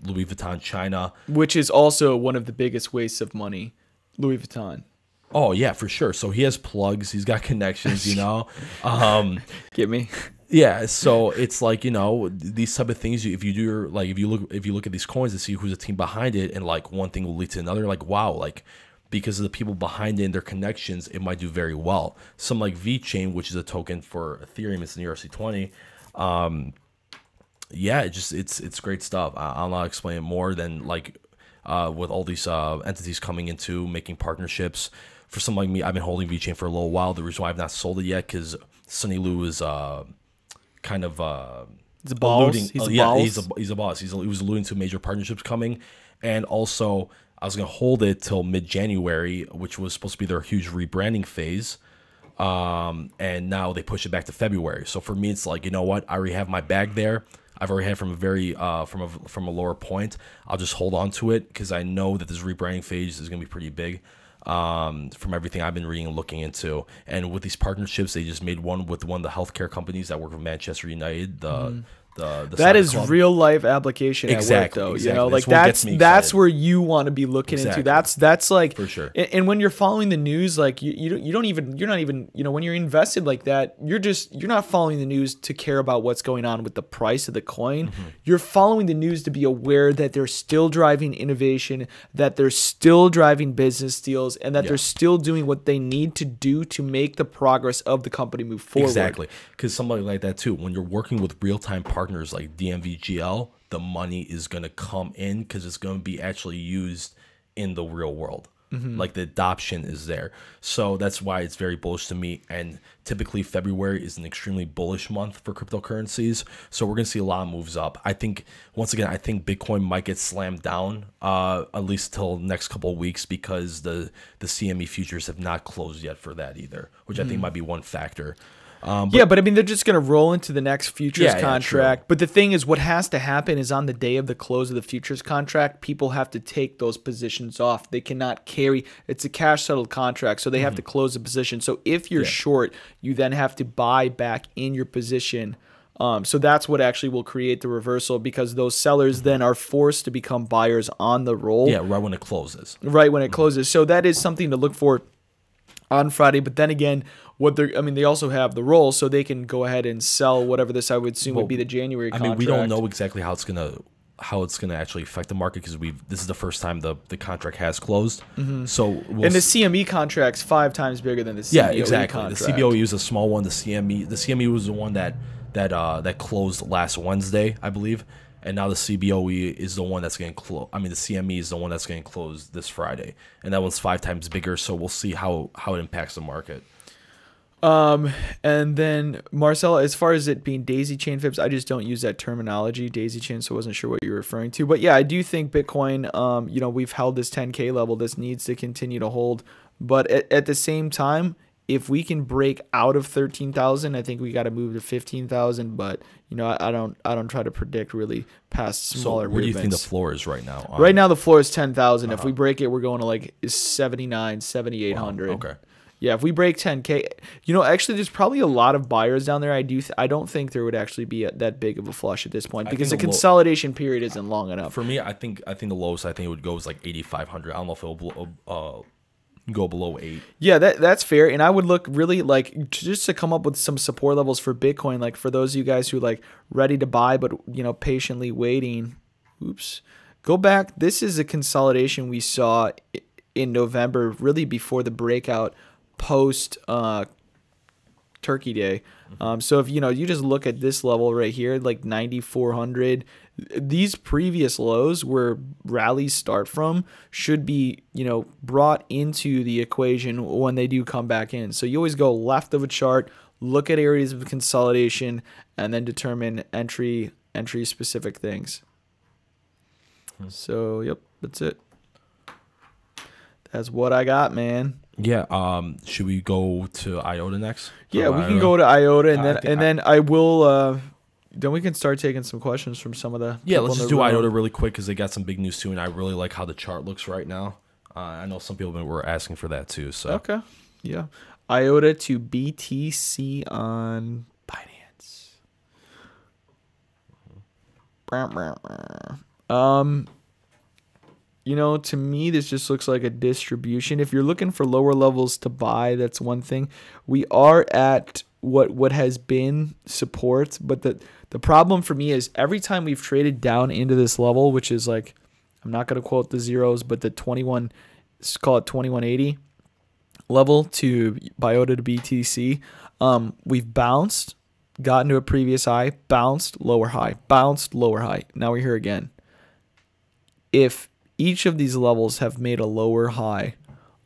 Louis Vuitton China, which is also one of the biggest wastes of money. Louis Vuitton. Oh yeah, for sure. So he has plugs, he's got connections, you know. Get me? Yeah. So it's like, you know, these type of things. If you do your if you look at these coins and see who's the team behind it, and like one thing will lead to another. Like wow, like because of the people behind it and their connections, it might do very well. Some like VeChain, which is a token for Ethereum, it's in ERC20. Yeah, it's great stuff. I'll not explain it more than like. With all these entities coming into making partnerships. For someone like me, I've been holding VeChain for a little while. The reason why I've not sold it yet because Sonny Lu is kind of he's a boss. alluding. He's a yeah, boss. he's a boss. He was alluding to major partnerships coming, and also I was gonna hold it till mid-January, which was supposed to be their huge rebranding phase. And now they push it back to February. So for me, it's like, you know what? I already have my bag there. I've already had from a very from a lower point. I'll just hold on to it because I know that this rebranding phase is going to be pretty big. From everything I've been reading and looking into, and with these partnerships, they just made one with one of the healthcare companies that work with Manchester United. That is club. Real life application Exactly, at work, though. exactly. You know, like that's where you want to be looking Exactly. into. That's like For sure. And when you're following the news, like you're not even when you're invested like that, you're not following the news to care about what's going on with the price of the coin. Mm-hmm. You're following the news to be aware that they're still driving innovation, that they're still driving business deals, and that they're still doing what they need to do to make the progress of the company move forward. Exactly, because somebody like that too. When you're working with real-time partners like DMVGL, the money is going to come in because it's going to be actually used in the real world. Like the adoption is there. So that's why it's very bullish to me. And typically February is an extremely bullish month for cryptocurrencies. So we're going to see a lot of moves up. I think, once again, I think Bitcoin might get slammed down at least till next couple of weeks because the CME futures have not closed yet for that either, which I think might be one factor. But I mean, they're just going to roll into the next futures contract. True. But the thing is, what has to happen is on the day of the close of the futures contract, people have to take those positions off. They cannot carry. It's a cash settled contract, so they have to close the position. So if you're short, you then have to buy back in your position. So that's what actually will create the reversal because those sellers then are forced to become buyers on the roll. Yeah, right when it closes. Right when it closes. So that is something to look for on Friday. But then again, they also have the roll, so they can go ahead and sell whatever this I would assume would be the January contract. I mean, we don't know exactly how it's gonna actually affect the market because this is the first time the contract has closed. So and the CME contract's 5 times bigger than the CBOE exactly. contract. The CBOE is a small one. The CME was the one that closed last Wednesday, I believe, and now the CBOE is the one that's getting closed. I mean, the CME is the one that's getting closed this Friday, and that one's 5 times bigger. So we'll see how it impacts the market. And then Marcella, as far as it being daisy chain fibs, I just don't use that terminology, daisy chain, so I wasn't sure what you're referring to. But yeah, I do think Bitcoin, we've held this 10K level. This needs to continue to hold. But at the same time, if we can break out of 13,000, I think we got to move to 15,000. But I don't try to predict really past smaller. So where do you think the floor is right now? Right now, the floor is 10,000. If we break it, we're going to like 79, 7,800. Wow, okay. Yeah, if we break 10K, actually, there's probably a lot of buyers down there. I don't think there would actually be that big of a flush at this point because the consolidation period isn't long enough. For me, I think the lowest it would go is like 8,500. I don't know if it'll go below 8. Yeah, that's fair. And I would look really like just to come up with some support levels for Bitcoin. Like for those of you guys who like ready to buy, but patiently waiting. Oops. Go back. This is a consolidation we saw in November, really before the breakout post Turkey Day. So if you just look at this level right here, like 9,400, these previous lows where rallies start from should be brought into the equation when they do come back in. So you always go left of a chart, look at areas of consolidation, and then determine entry specific things. So yep, that's it. That's what I got, man. Yeah. Should we go to IOTA next? Yeah, we can go to IOTA, and then I will. Then we can start taking some questions from some of the. Yeah, let's just do IOTA really quick because they got some big news too, and I really like how the chart looks right now. I know some people were asking for that too. So okay, yeah, IOTA to BTC on Binance. To me, this just looks like a distribution. If you're looking for lower levels to buy, that's one thing. We are at what has been support, but the problem for me is every time we've traded down into this level, which is like, I'm not going to quote the zeros, but the 21, let's call it 2180 level to IOTA to BTC, we've bounced, gotten to a previous high, bounced, lower high, bounced, lower high. Now we're here again. If each of these levels have made a lower high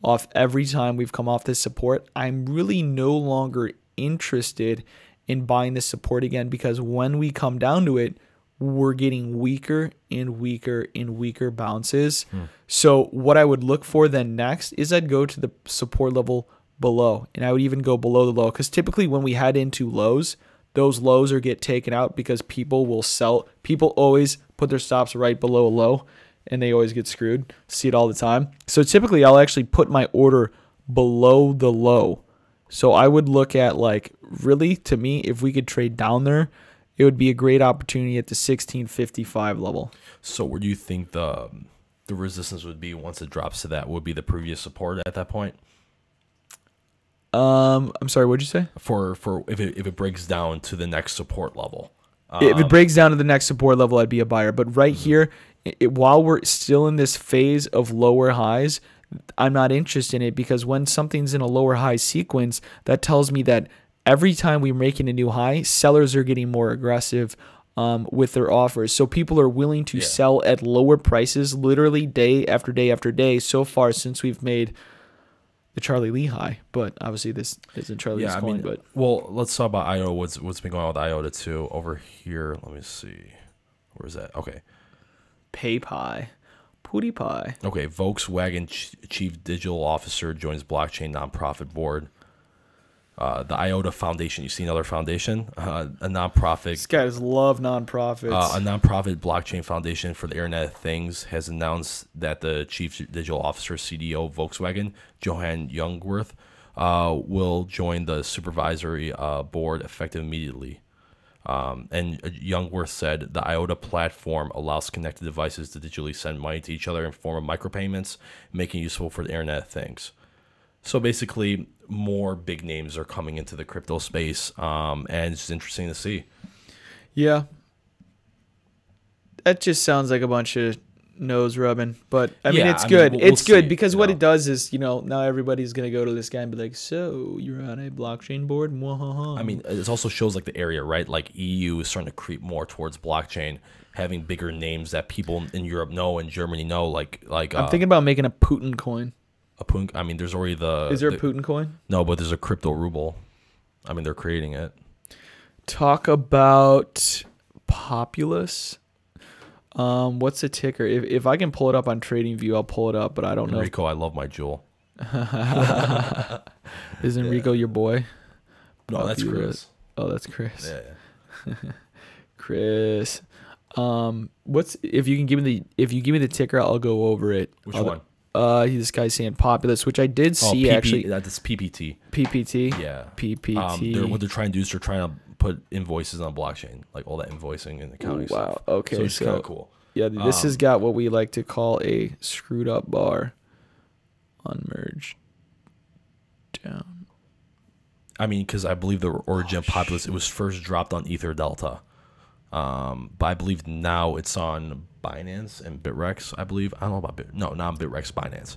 off every time we've come off this support, I'm really no longer interested in buying this support again, because when we come down to it, we're getting weaker and weaker and weaker bounces. So what I would look for then next is I'd go to the support level below, and I would even go below the low, because typically when we head into lows, those lows are get taken out because people will sell. People always put their stops right below a low, and they always get screwed. See it all the time. So typically I'll actually put my order below the low. So I would look at, like, really, to me, if we could trade down there, it would be a great opportunity at the 1655 level. So where do you think the resistance would be once it drops to that? Would be the previous support at that point? I'm sorry, what'd you say? For if it breaks down to the next support level. If it breaks down to the next support level, I'd be a buyer. But right here, while we're still in this phase of lower highs, I'm not interested in it, because when something's in a lower high sequence, that tells me that every time we're making a new high, sellers are getting more aggressive with their offers. So people are willing to sell at lower prices literally day after day after day so far since we've made the Charlie Lee high. But obviously this isn't Charlie Lee's coin. But well, let's talk about IOTA. What's been going on with IOTA too over here? Let me see. Where's that? Okay. PayPie. PewDiePie. Okay, Volkswagen chief digital officer joins blockchain nonprofit board. The IOTA Foundation. You see another foundation? A nonprofit. These guys love nonprofits. A nonprofit blockchain foundation for the Internet of Things has announced that the chief digital officer, CDO of Volkswagen, Johan Youngworth, will join the supervisory board effective immediately. And Youngworth said the IOTA platform allows connected devices to digitally send money to each other in form of micropayments, making it useful for the Internet of Things. So basically, more big names are coming into the crypto space, and it's just interesting to see. Yeah. That just sounds like a bunch of nose rubbing, but I mean, it's good. It's good because what it does is, now everybody's going to go to this guy and be like, so you're on a blockchain board? Mwahaha. I mean, it also shows like the area, right? Like EU is starting to creep more towards blockchain, having bigger names that people in Europe know and Germany know. Like I'm thinking about making a Putin coin. A Putin. I mean, there's already Is there a Putin coin? No, but there's a crypto ruble. I mean, they're creating it. Talk about Populous. What's the ticker? If I can pull it up on TradingView, I'll pull it up, but I don't know. Enrico, I love my jewel. Is Enrico your boy? No, that's Chris. Oh, that's Chris. Yeah. Chris. If you give me the ticker, I'll go over it. Which one? This guy's saying Populous, which I did see actually. That's PPT. PPT. Yeah. PPT. What they're trying to do is they're trying to put invoices on blockchain, like all that invoicing and accounting stuff. Wow. Okay. So it's kind of cool. Yeah, this has got what we like to call a screwed up bar. Unmerged. down. I mean, because I believe the origin of Populous, it was first dropped on Ether Delta. But I believe now it's on Binance and Bitrex, I believe. I don't know about not on Bitrex, Binance.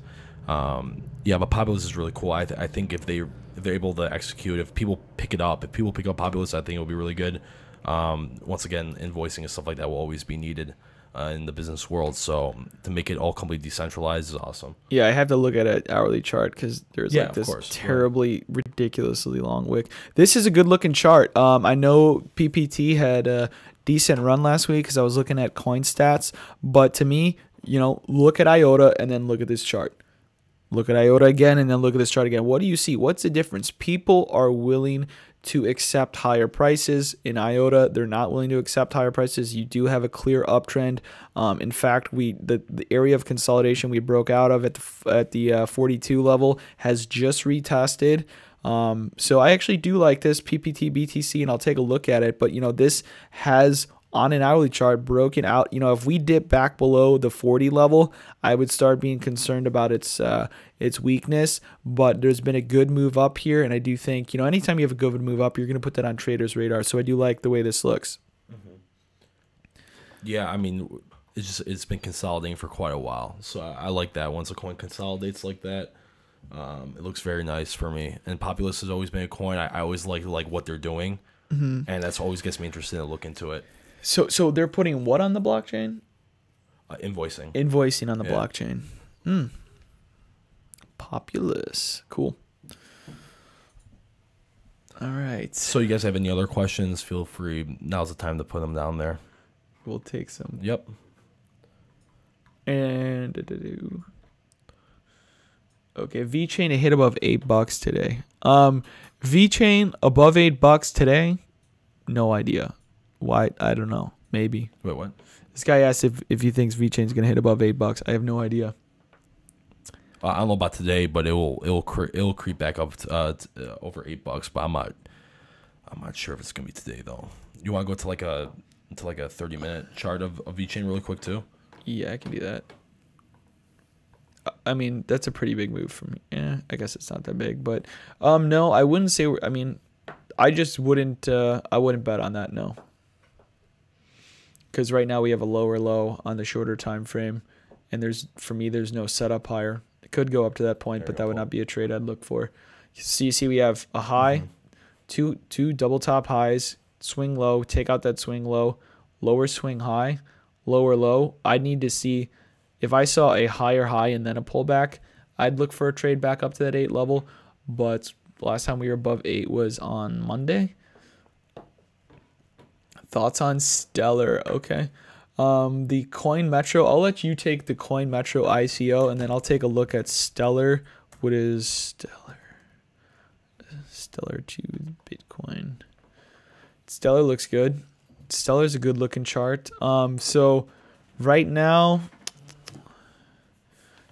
Yeah, but Populous is really cool. I think if they're able to execute, if people pick up Populous, I think it'll be really good. Once again, invoicing and stuff like that will always be needed in the business world. So to make it all completely decentralized is awesome. Yeah, I have to look at an hourly chart because there's Yeah, like of this course, terribly, ridiculously long wick. This is a good looking chart. I know PPT had a decent run last week because I was looking at coin stats. But to me, look at IOTA and then look at this chart. Look at IOTA again and then look at this chart again. What do you see? What's the difference? People are willing to accept higher prices. In IOTA, they're not willing to accept higher prices. You do have a clear uptrend. In fact, the area of consolidation we broke out of at the 42 level has just retested. So I actually do like this PPT BTC, and I'll take a look at it. But this has on an hourly chart broken out. If we dip back below the 40 level, I would start being concerned about its weakness. But there's been a good move up here, and I do think anytime you have a good move up, you're going to put that on traders' radar. So I do like the way this looks. Yeah, I mean, it's been consolidating for quite a while, so I like that. Once a coin consolidates like that, it looks very nice for me. And Populous has always been a coin I always like what they're doing, and that's always gets me interested to look into it. So they're putting what on the blockchain? Invoicing On the blockchain. Populous. Cool. All right. So you guys have any other questions? Feel free. Now's the time to put them down there. We'll take some. Yep. And okay, VeChain hit above $8 today. VeChain above $8 today. No idea. Why? I don't know. Maybe. Wait, what? This guy asked if he thinks VeChain's gonna hit above $8. I have no idea. I don't know about today, but it'll creep back up to, over $8. But I'm not sure if it's gonna be today though. You want to go to like a 30-minute chart of VeChain really quick too? Yeah, I can do that. I mean, that's a pretty big move for me. I guess it's not that big, but no, I wouldn't say. I mean, I just wouldn't. I wouldn't bet on that. No. Because right now we have a lower low on the shorter time frame, and there's no setup higher. It could go up to that point, but that would not be a trade I'd look for. So you see we have a high, two double top highs, swing low, take out that swing low, lower swing high, lower low. I'd need to see if I saw a higher high and then a pullback, I'd look for a trade back up to that 8 level. But last time we were above 8 was on Monday. Thoughts on Stellar? Okay. The Coin Metro, I'll let you take the Coin Metro ICO, and then I'll take a look at Stellar. What is Stellar? Stellar to Bitcoin. Stellar looks good. Stellar's a good looking chart. So right now,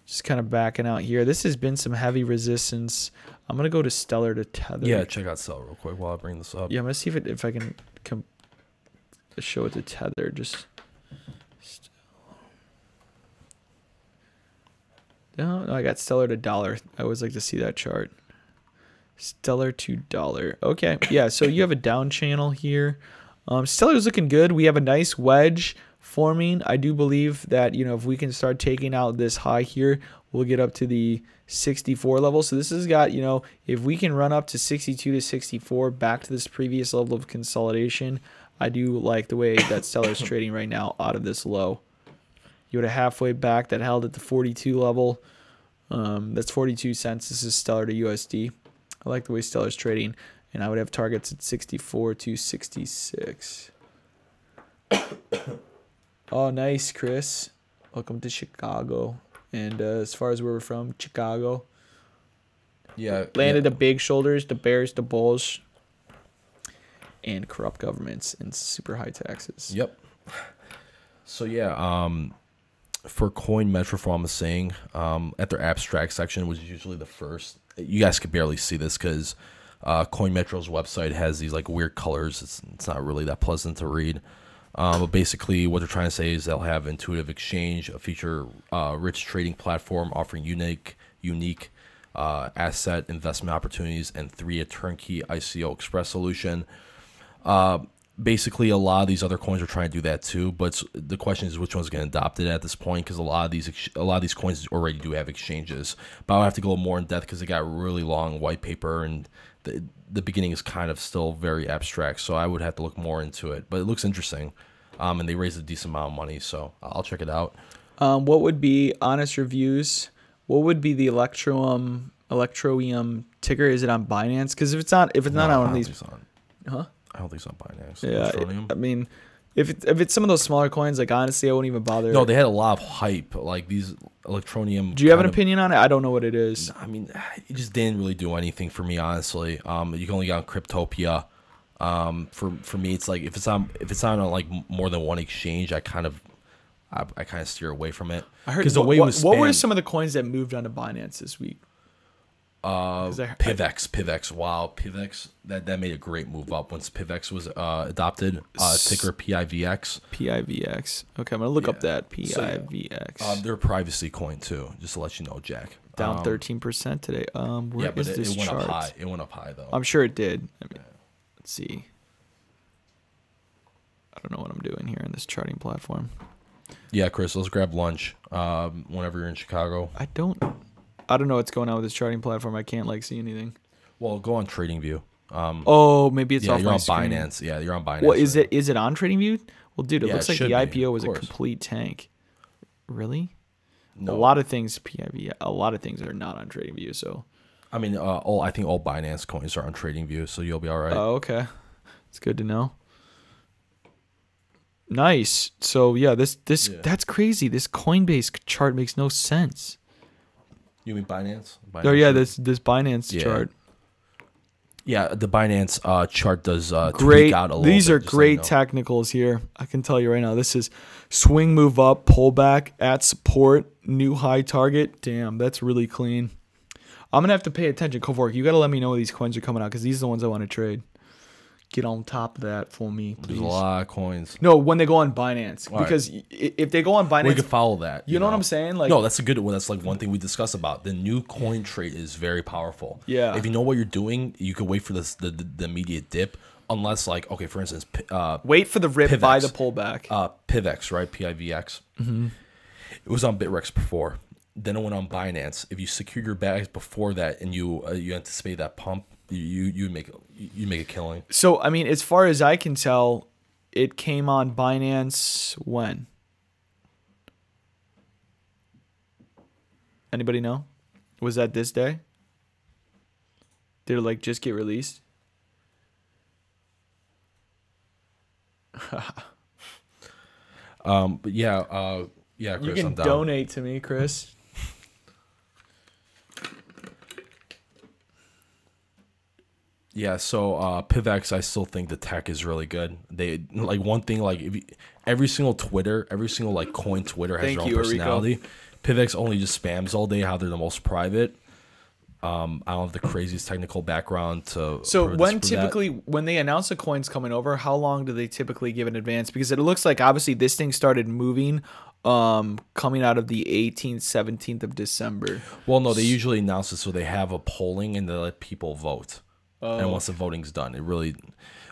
just kind of backing out here. This has been some heavy resistance. I'm gonna go to Stellar to Tether. Yeah, check out Stellar real quick while I bring this up. Yeah, I'm gonna see if I can show it to Tether. Just no, I got Stellar to dollar. I always like to see that chart. Stellar to dollar. Okay, yeah. So you have a down channel here. Stellar's looking good. We have a nice wedge forming. I do believe that if we can start taking out this high here, we'll get up to the 64 level. So this has got if we can run up to 62 to 64, back to this previous level of consolidation. I do like the way that Stellar's trading right now out of this low. You had a halfway back that held at the 42 level. That's 42 cents. This is Stellar to USD. I like the way Stellar's trading, and I would have targets at 64 to 66. Oh, nice, Chris. Welcome to Chicago. And as far as where we're from, Chicago. Yeah. Landed the big shoulders, the bears, the bulls, and corrupt governments and super high taxes. Yep. So yeah, for Coin Metro, from what I'm saying, at their abstract section was usually the first. You guys could barely see this because Coin Metro's website has these like weird colors. It's not really that pleasant to read. But basically, what they're trying to say is they'll have intuitive exchange, a feature-rich trading platform offering unique asset investment opportunities, and 3, a turnkey ICO express solution. Basically, a lot of these other coins are trying to do that too, but the question is which one's going to adopt it at this point, because a lot of these coins already do have exchanges. But I'll have to go more in depth because it got really long white paper, and the beginning is kind of still very abstract. So I would have to look more into it, but it looks interesting, and they raised a decent amount of money, so I'll check it out. What would be honest reviews? What would be the Electroium ticker? Is it on Binance? Because if it's not on one of these, huh? I don't think it's on Binance. Yeah, I mean, if it's some of those smaller coins, like honestly, I wouldn't even bother. No, they had a lot of hype, like these Electroium. Do you have an opinion on it? I don't know what it is. I mean, it just didn't really do anything for me, honestly. You can only get on Cryptopia. For me, it's like if it's on like more than one exchange, I kind of steer away from it. I heard the way what were some of the coins that moved onto Binance this week? PivX. Wow, PivX. That made a great move up once PivX was adopted. Ticker PIVX. PIVX. Okay, I'm gonna look up that PIVX. So, they're a privacy coin too, just to let you know, Jack. Down 13% today. Where is this it went chart? up high. It went up high though. I'm sure it did. I mean, let's see. I don't know what I'm doing here in this charting platform. Yeah, Chris, let's grab lunch. Whenever you're in Chicago. I don't know what's going on with this charting platform. I can't like see anything. Well, go on TradingView. Maybe it's off you're my on screen. Binance. Yeah, you're on Binance. Well, is it on TradingView? Well, dude, it looks like the be, IPO was a complete tank. Really? No. A lot of things a lot of things are not on TradingView. So, I mean, I think all Binance coins are on TradingView, so you'll be all right. Oh, okay, it's good to know. Nice. So yeah, that's crazy. This Coinbase chart makes no sense. You mean Binance? Oh yeah, this Binance chart. Yeah, the Binance chart does great. Tweak out a little These bit, are great technicals here. I can tell you right now. This is swing move up, pullback at support, new high target. Damn, that's really clean. I'm gonna have to pay attention. Kovork, you gotta let me know when these coins are coming out because these are the ones I want to trade. Get on top of that for me, please. There's a lot of coins. No, when they go on Binance, all because if they go on Binance, we can follow that. You know what I'm saying? Like, no, that's a good one. That's like one thing we discuss about the new coin trade is very powerful. Yeah. If you know what you're doing, you can wait for the immediate dip. Unless, like, okay, for instance, wait for the rip, PivX, buy the pullback. PivX, right? PIVX. Mm-hmm. It was on Bitrex before. Then it went on Binance. If you secure your bags before that and you anticipate that pump, you make a killing. So I mean, as far as I can tell, it came on Binance when? Anybody know? Was that this day? Did it like just get released? But yeah, Chris, you can I'm down. donate to me, Chris. Yeah, so PivX, I still think the tech is really good. They like one thing, like every single like coin Twitter has their own personality. PivX only just spams all day how they're the most private. I don't have the craziest technical background to. So when they announce the coins coming over, how long do they typically give in advance? Because it looks like obviously this thing started moving coming out of the 18th, 17th of December. Well, no, they usually announce it so they have a polling and they let people vote. And once the voting's done, it really...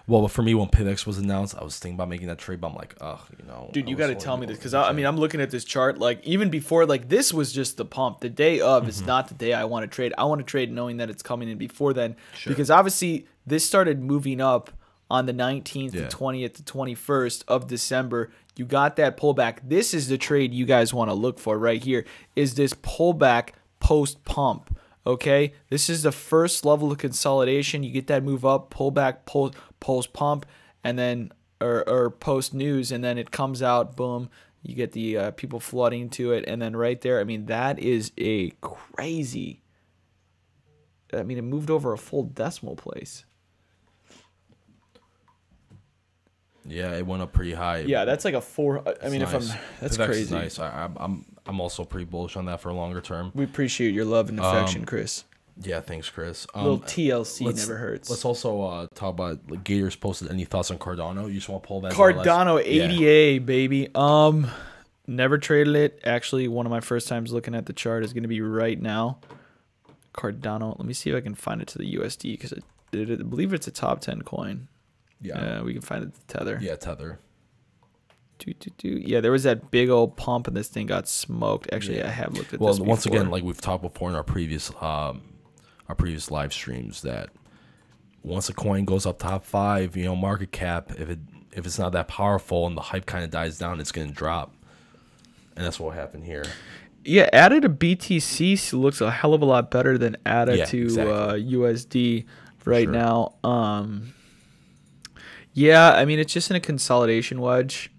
Well, but for me, when PivX was announced, I was thinking about making that trade, but I'm like, Dude, you got to tell me this, because I mean, I'm looking at this chart, like, even before, like, this was just the pump. The day of is not the day I want to trade. I want to trade knowing that it's coming in before then, because obviously, this started moving up on the 19th, the 20th, the 21st of December. You got that pullback. This is the trade you guys want to look for right here, is this pullback post-pump. Okay, this is the first level of consolidation. You get that move up, pull back, post pump, and then or post news, and then it comes out, boom. You get the people flooding to it, and then right there, I mean, that is a crazy. I mean, it moved over a full decimal place. Yeah, it went up pretty high. Yeah, that's like a 4. I mean, nice. That's PivX crazy. Is nice. I'm also pretty bullish on that for a longer term. We appreciate your love and affection, Chris. Yeah, thanks, Chris. A little TLC never hurts. Let's also talk about like, Gators posted any thoughts on Cardano. You just want to pull that? Cardano 80A, baby. Never traded it. Actually, one of my first times looking at the chart is going to be right now. Cardano. Let me see if I can find it to the USD because I believe it's a top 10 coin. Yeah. We can find it to Tether. Yeah, Tether. Yeah, there was that big old pump and this thing got smoked. Actually, I have looked at this before. Once again, like we've talked before in our previous live streams, that once a coin goes up top 5, market cap, if it's not that powerful and the hype kind of dies down, it's going to drop. And that's what happened here. Yeah, ADA to BTC looks a hell of a lot better than ADA to USD right now. Yeah, I mean, it's just in a consolidation wedge.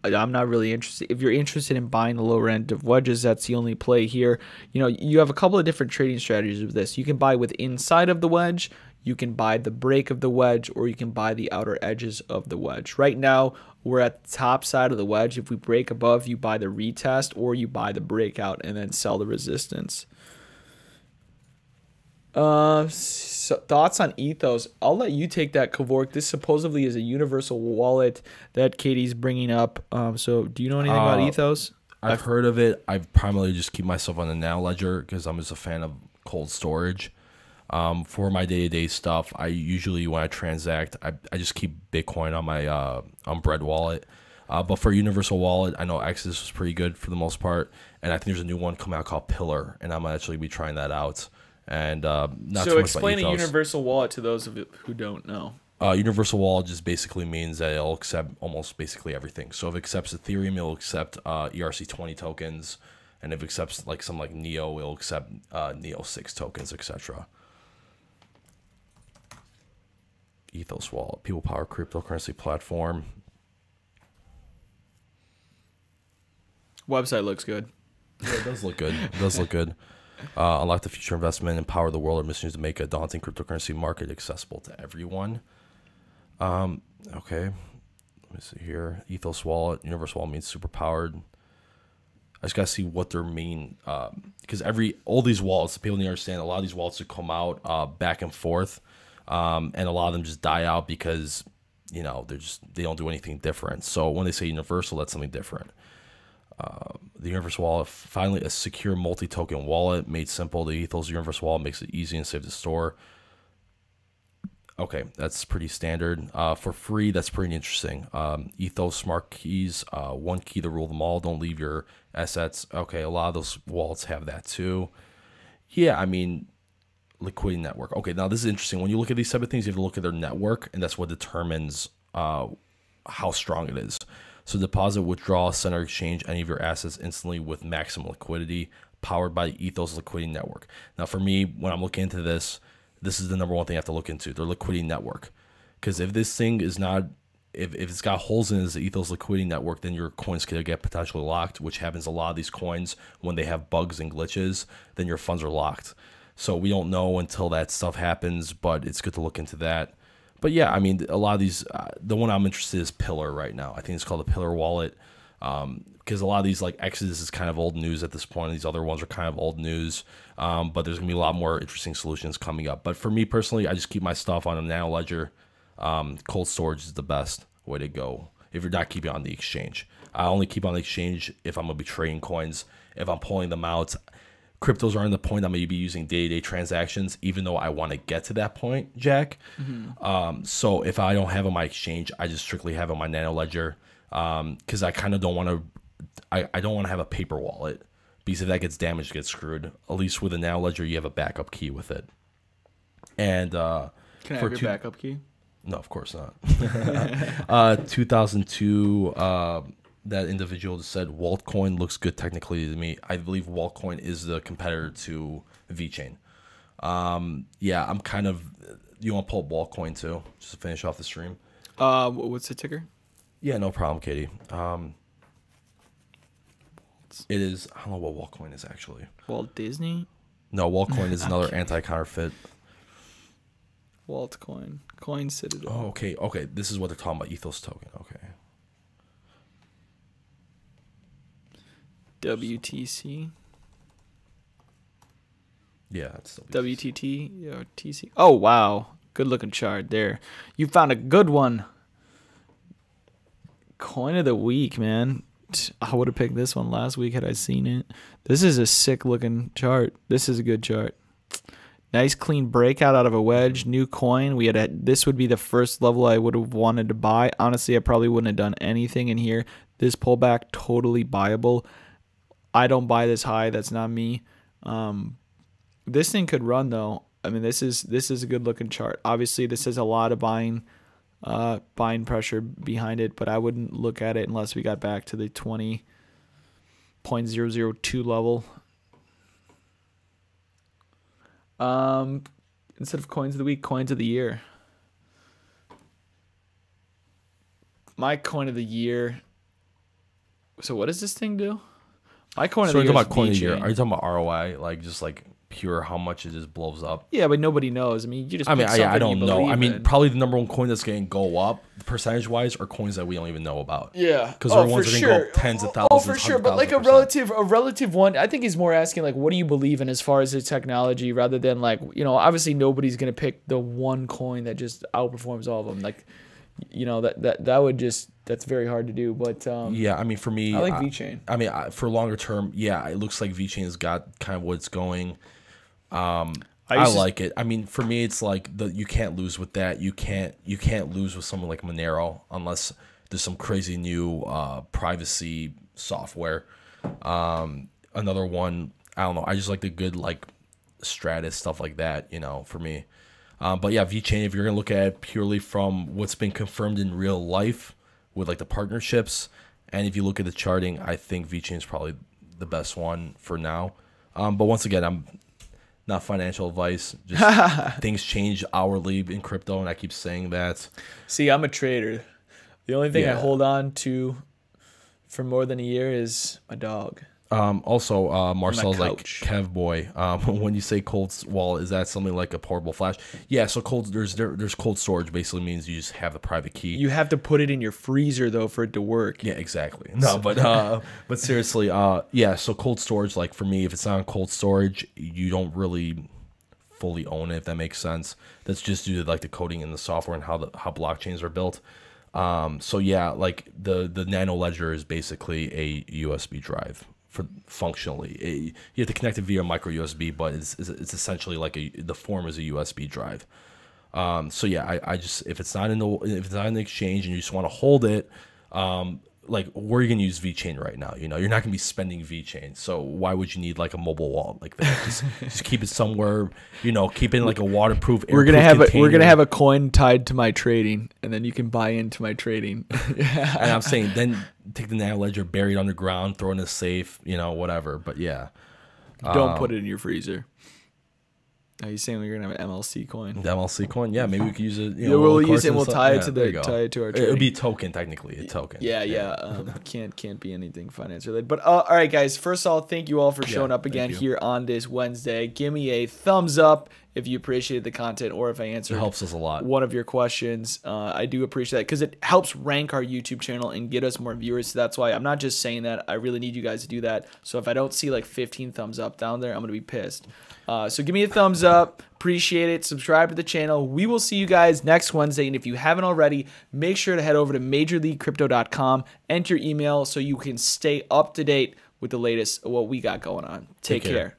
I'm not really interested. If you're interested in buying the lower end of wedges, that's the only play here. You have a couple of different trading strategies with this. You can buy with inside of the wedge, you can buy the break of the wedge, or you can buy the outer edges of the wedge. Right now, we're at the top side of the wedge. If we break above, you buy the retest, or you buy the breakout and then sell the resistance. So thoughts on Ethos? I'll let you take that, Kevork. This supposedly is a universal wallet that Katie's bringing up. So do you know anything about Ethos? I've heard of it. I primarily just keep myself on the Now Ledger because I'm just a fan of cold storage. For my day-to-day stuff, I usually, when I transact, I just keep Bitcoin on my on Bread wallet. But for Universal Wallet, I know Exodus was pretty good for the most part, and I think there's a new one coming out called Pillar, and I'm actually be trying that out. And not so explain a Universal Wallet to those of you who don't know. Universal Wallet just basically means that it'll accept almost basically everything. So if it accepts Ethereum, it'll accept ERC20 tokens, and if it accepts like something like Neo, it'll accept Neo 6 tokens, etc. Ethos Wallet, people power cryptocurrency platform. Website looks good. Yeah, it does look good. It does look good. Unlock the future investment, empower the world of missions to make a daunting cryptocurrency market accessible to everyone. Okay, let me see here. Ethos Wallet, Universal Wallet means super powered. I just gotta see what their mean, because all these wallets, people need to understand, a lot of these wallets that come out back and forth, and a lot of them just die out because they don't do anything different. So when they say universal, that's something different. The Universal Wallet, finally a secure multi-token wallet made simple. The Ethos Universal Wallet makes it easy and safe to store. Okay, that's pretty standard. For free, that's pretty interesting. Ethos Smart Keys, one key to rule them all. Don't leave your assets. Okay, a lot of those wallets have that too. Yeah, I mean, liquidity network. Okay, now this is interesting. When you look at these type of things, you have to look at their network, and that's what determines how strong it is. So deposit, withdraw, send, or exchange any of your assets instantly with maximum liquidity, powered by the Ethos Liquidity Network. Now, for me, when I'm looking into this, this is the number one thing I have to look into, their liquidity network. Because if this thing is not, if it's got holes in the Ethos Liquidity Network, then your coins could get potentially locked, which happens a lot of these coins when they have bugs and glitches, then your funds are locked. So we don't know until that stuff happens, but it's good to look into that. But yeah, I mean, a lot of these, the one I'm interested in is Pillar right now. I think it's called the Pillar Wallet, because a lot of these, like Exodus is kind of old news at this point. These other ones are kind of old news, but there's going to be a lot more interesting solutions coming up. But for me personally, I just keep my stuff on a Nano Ledger. Cold storage is the best way to go if you're not keeping it on the exchange. I only keep on the exchange if I'm going to be trading coins. If I'm pulling them out, cryptos are in the point I'm going to be using day-to-day transactions, even though I want to get to that point, Jack. Mm-hmm. So if I don't have on my exchange, I just strictly have on my Nano Ledger, because I kind of don't want to. I don't want to have a paper wallet, because if that gets damaged, it gets screwed. At least with a Nano Ledger, you have a backup key with it. And can I have your backup key? No, of course not. 2002. That individual just said Waltcoin looks good technically to me. I believe Waltcoin is the competitor to Vechain. Yeah, I'm kind of. You want to pull up Waltcoin too, just to finish off the stream? What's the ticker? Yeah, no problem, Katie. It is. I don't know what Waltcoin is actually. Walt Disney. No, Waltcoin is another anti-counterfeit. Waltcoin, Coin Citadel. Oh, okay, okay. This is what they're talking about. Ethos token. Okay. WTC. Yeah, it's WTT or TC. Oh wow, good looking chart there. You found a good one. Coin of the week, man. I would have picked this one last week had I seen it. This is a sick looking chart. This is a good chart. Nice clean breakout out of a wedge. New coin. This would be the first level I would have wanted to buy. Honestly, I probably wouldn't have done anything in here. This pullback, totally buyable. I don't buy this high. That's not me. This thing could run though. I mean, this is a good looking chart. Obviously, this has a lot of buying pressure behind it, but I wouldn't look at it unless we got back to the 20.002 level. Instead of coins of the week, coins of the year. My coin of the year. So what does this thing do? My coin of the year. So you're talking about coin of the year. Are you talking about ROI? Like just like pure how much it just blows up? Yeah, but nobody knows. I mean, you just. I don't know. I mean, probably the number one coin that's going to go up percentage wise are coins that we don't even know about. Yeah, because they're ones that can go up tens of thousands. Oh, for sure. But like a relative one, I think he's more asking like, what do you believe in as far as the technology, rather than like, you know, obviously nobody's going to pick the one coin that just outperforms all of them. Like, you know, that would just, that's very hard to do. But yeah, I mean, for me, I like VeChain. I mean, for longer term, yeah, it looks like VeChain has got kind of what's going. I like it. I mean, for me, it's like you can't lose with that. You can't lose with someone like Monero unless there's some crazy new privacy software. Another one, I don't know. I just like the good like Stratus stuff like that. You know, for me. But yeah, VeChain. If you're gonna look at it purely from what's been confirmed in real life with like the partnerships, and if you look at the charting, I think VeChain is probably the best one for now. But once again, I'm not financial advice. Just things change hourly in crypto, and I keep saying that. See, I'm a trader. The only thing I hold on to for more than a year is my dog. Also, Marcel's like, Kev boy, when you say cold wallet, is that something like a portable flash? Yeah, so there's cold storage basically means you just have the private key. You have to put it in your freezer though for it to work. Yeah, exactly. No, but seriously, yeah, so cold storage, like for me, if it's not on cold storage, you don't really fully own it, if that makes sense. That's just due to like the coding in the software and how blockchains are built. So yeah, like the Nano Ledger is basically a USB drive. For functionally, you have to connect it via micro USB, but it's essentially like the form is a USB drive. So yeah, I just if it's not in the exchange and you just want to hold it, like where are you gonna use VeChain right now? You know, you're not gonna be spending VeChain, so why would you need like a mobile wallet like that? Just keep it somewhere. You know, keep it in like a waterproof. We're gonna have a coin tied to my trading, and then you can buy into my trading. And I'm saying then take the Nano Ledger, bury it underground, throw it in a safe, you know, whatever. But yeah, don't put it in your freezer. Are you saying we're gonna have an MLC coin? The MLC coin, yeah, maybe we could use it. You know, we'll use it. We'll tie it to our trading. It would be a token, technically, a token. Yeah. Can't be anything finance related. But all right, guys. First of all, thank you all for showing up again here on this Wednesday. Give me a thumbs up if you appreciated the content, or if I answered helps us a lot one of your questions. I do appreciate that because it helps rank our YouTube channel and get us more viewers. So that's why I'm not just saying that. I really need you guys to do that. So if I don't see like 15 thumbs up down there, I'm gonna be pissed. So give me a thumbs up. Appreciate it. Subscribe to the channel. We will see you guys next Wednesday. And if you haven't already, make sure to head over to MajorLeagueCrypto.com, enter your email so you can stay up to date with the latest of what we got going on. Take care.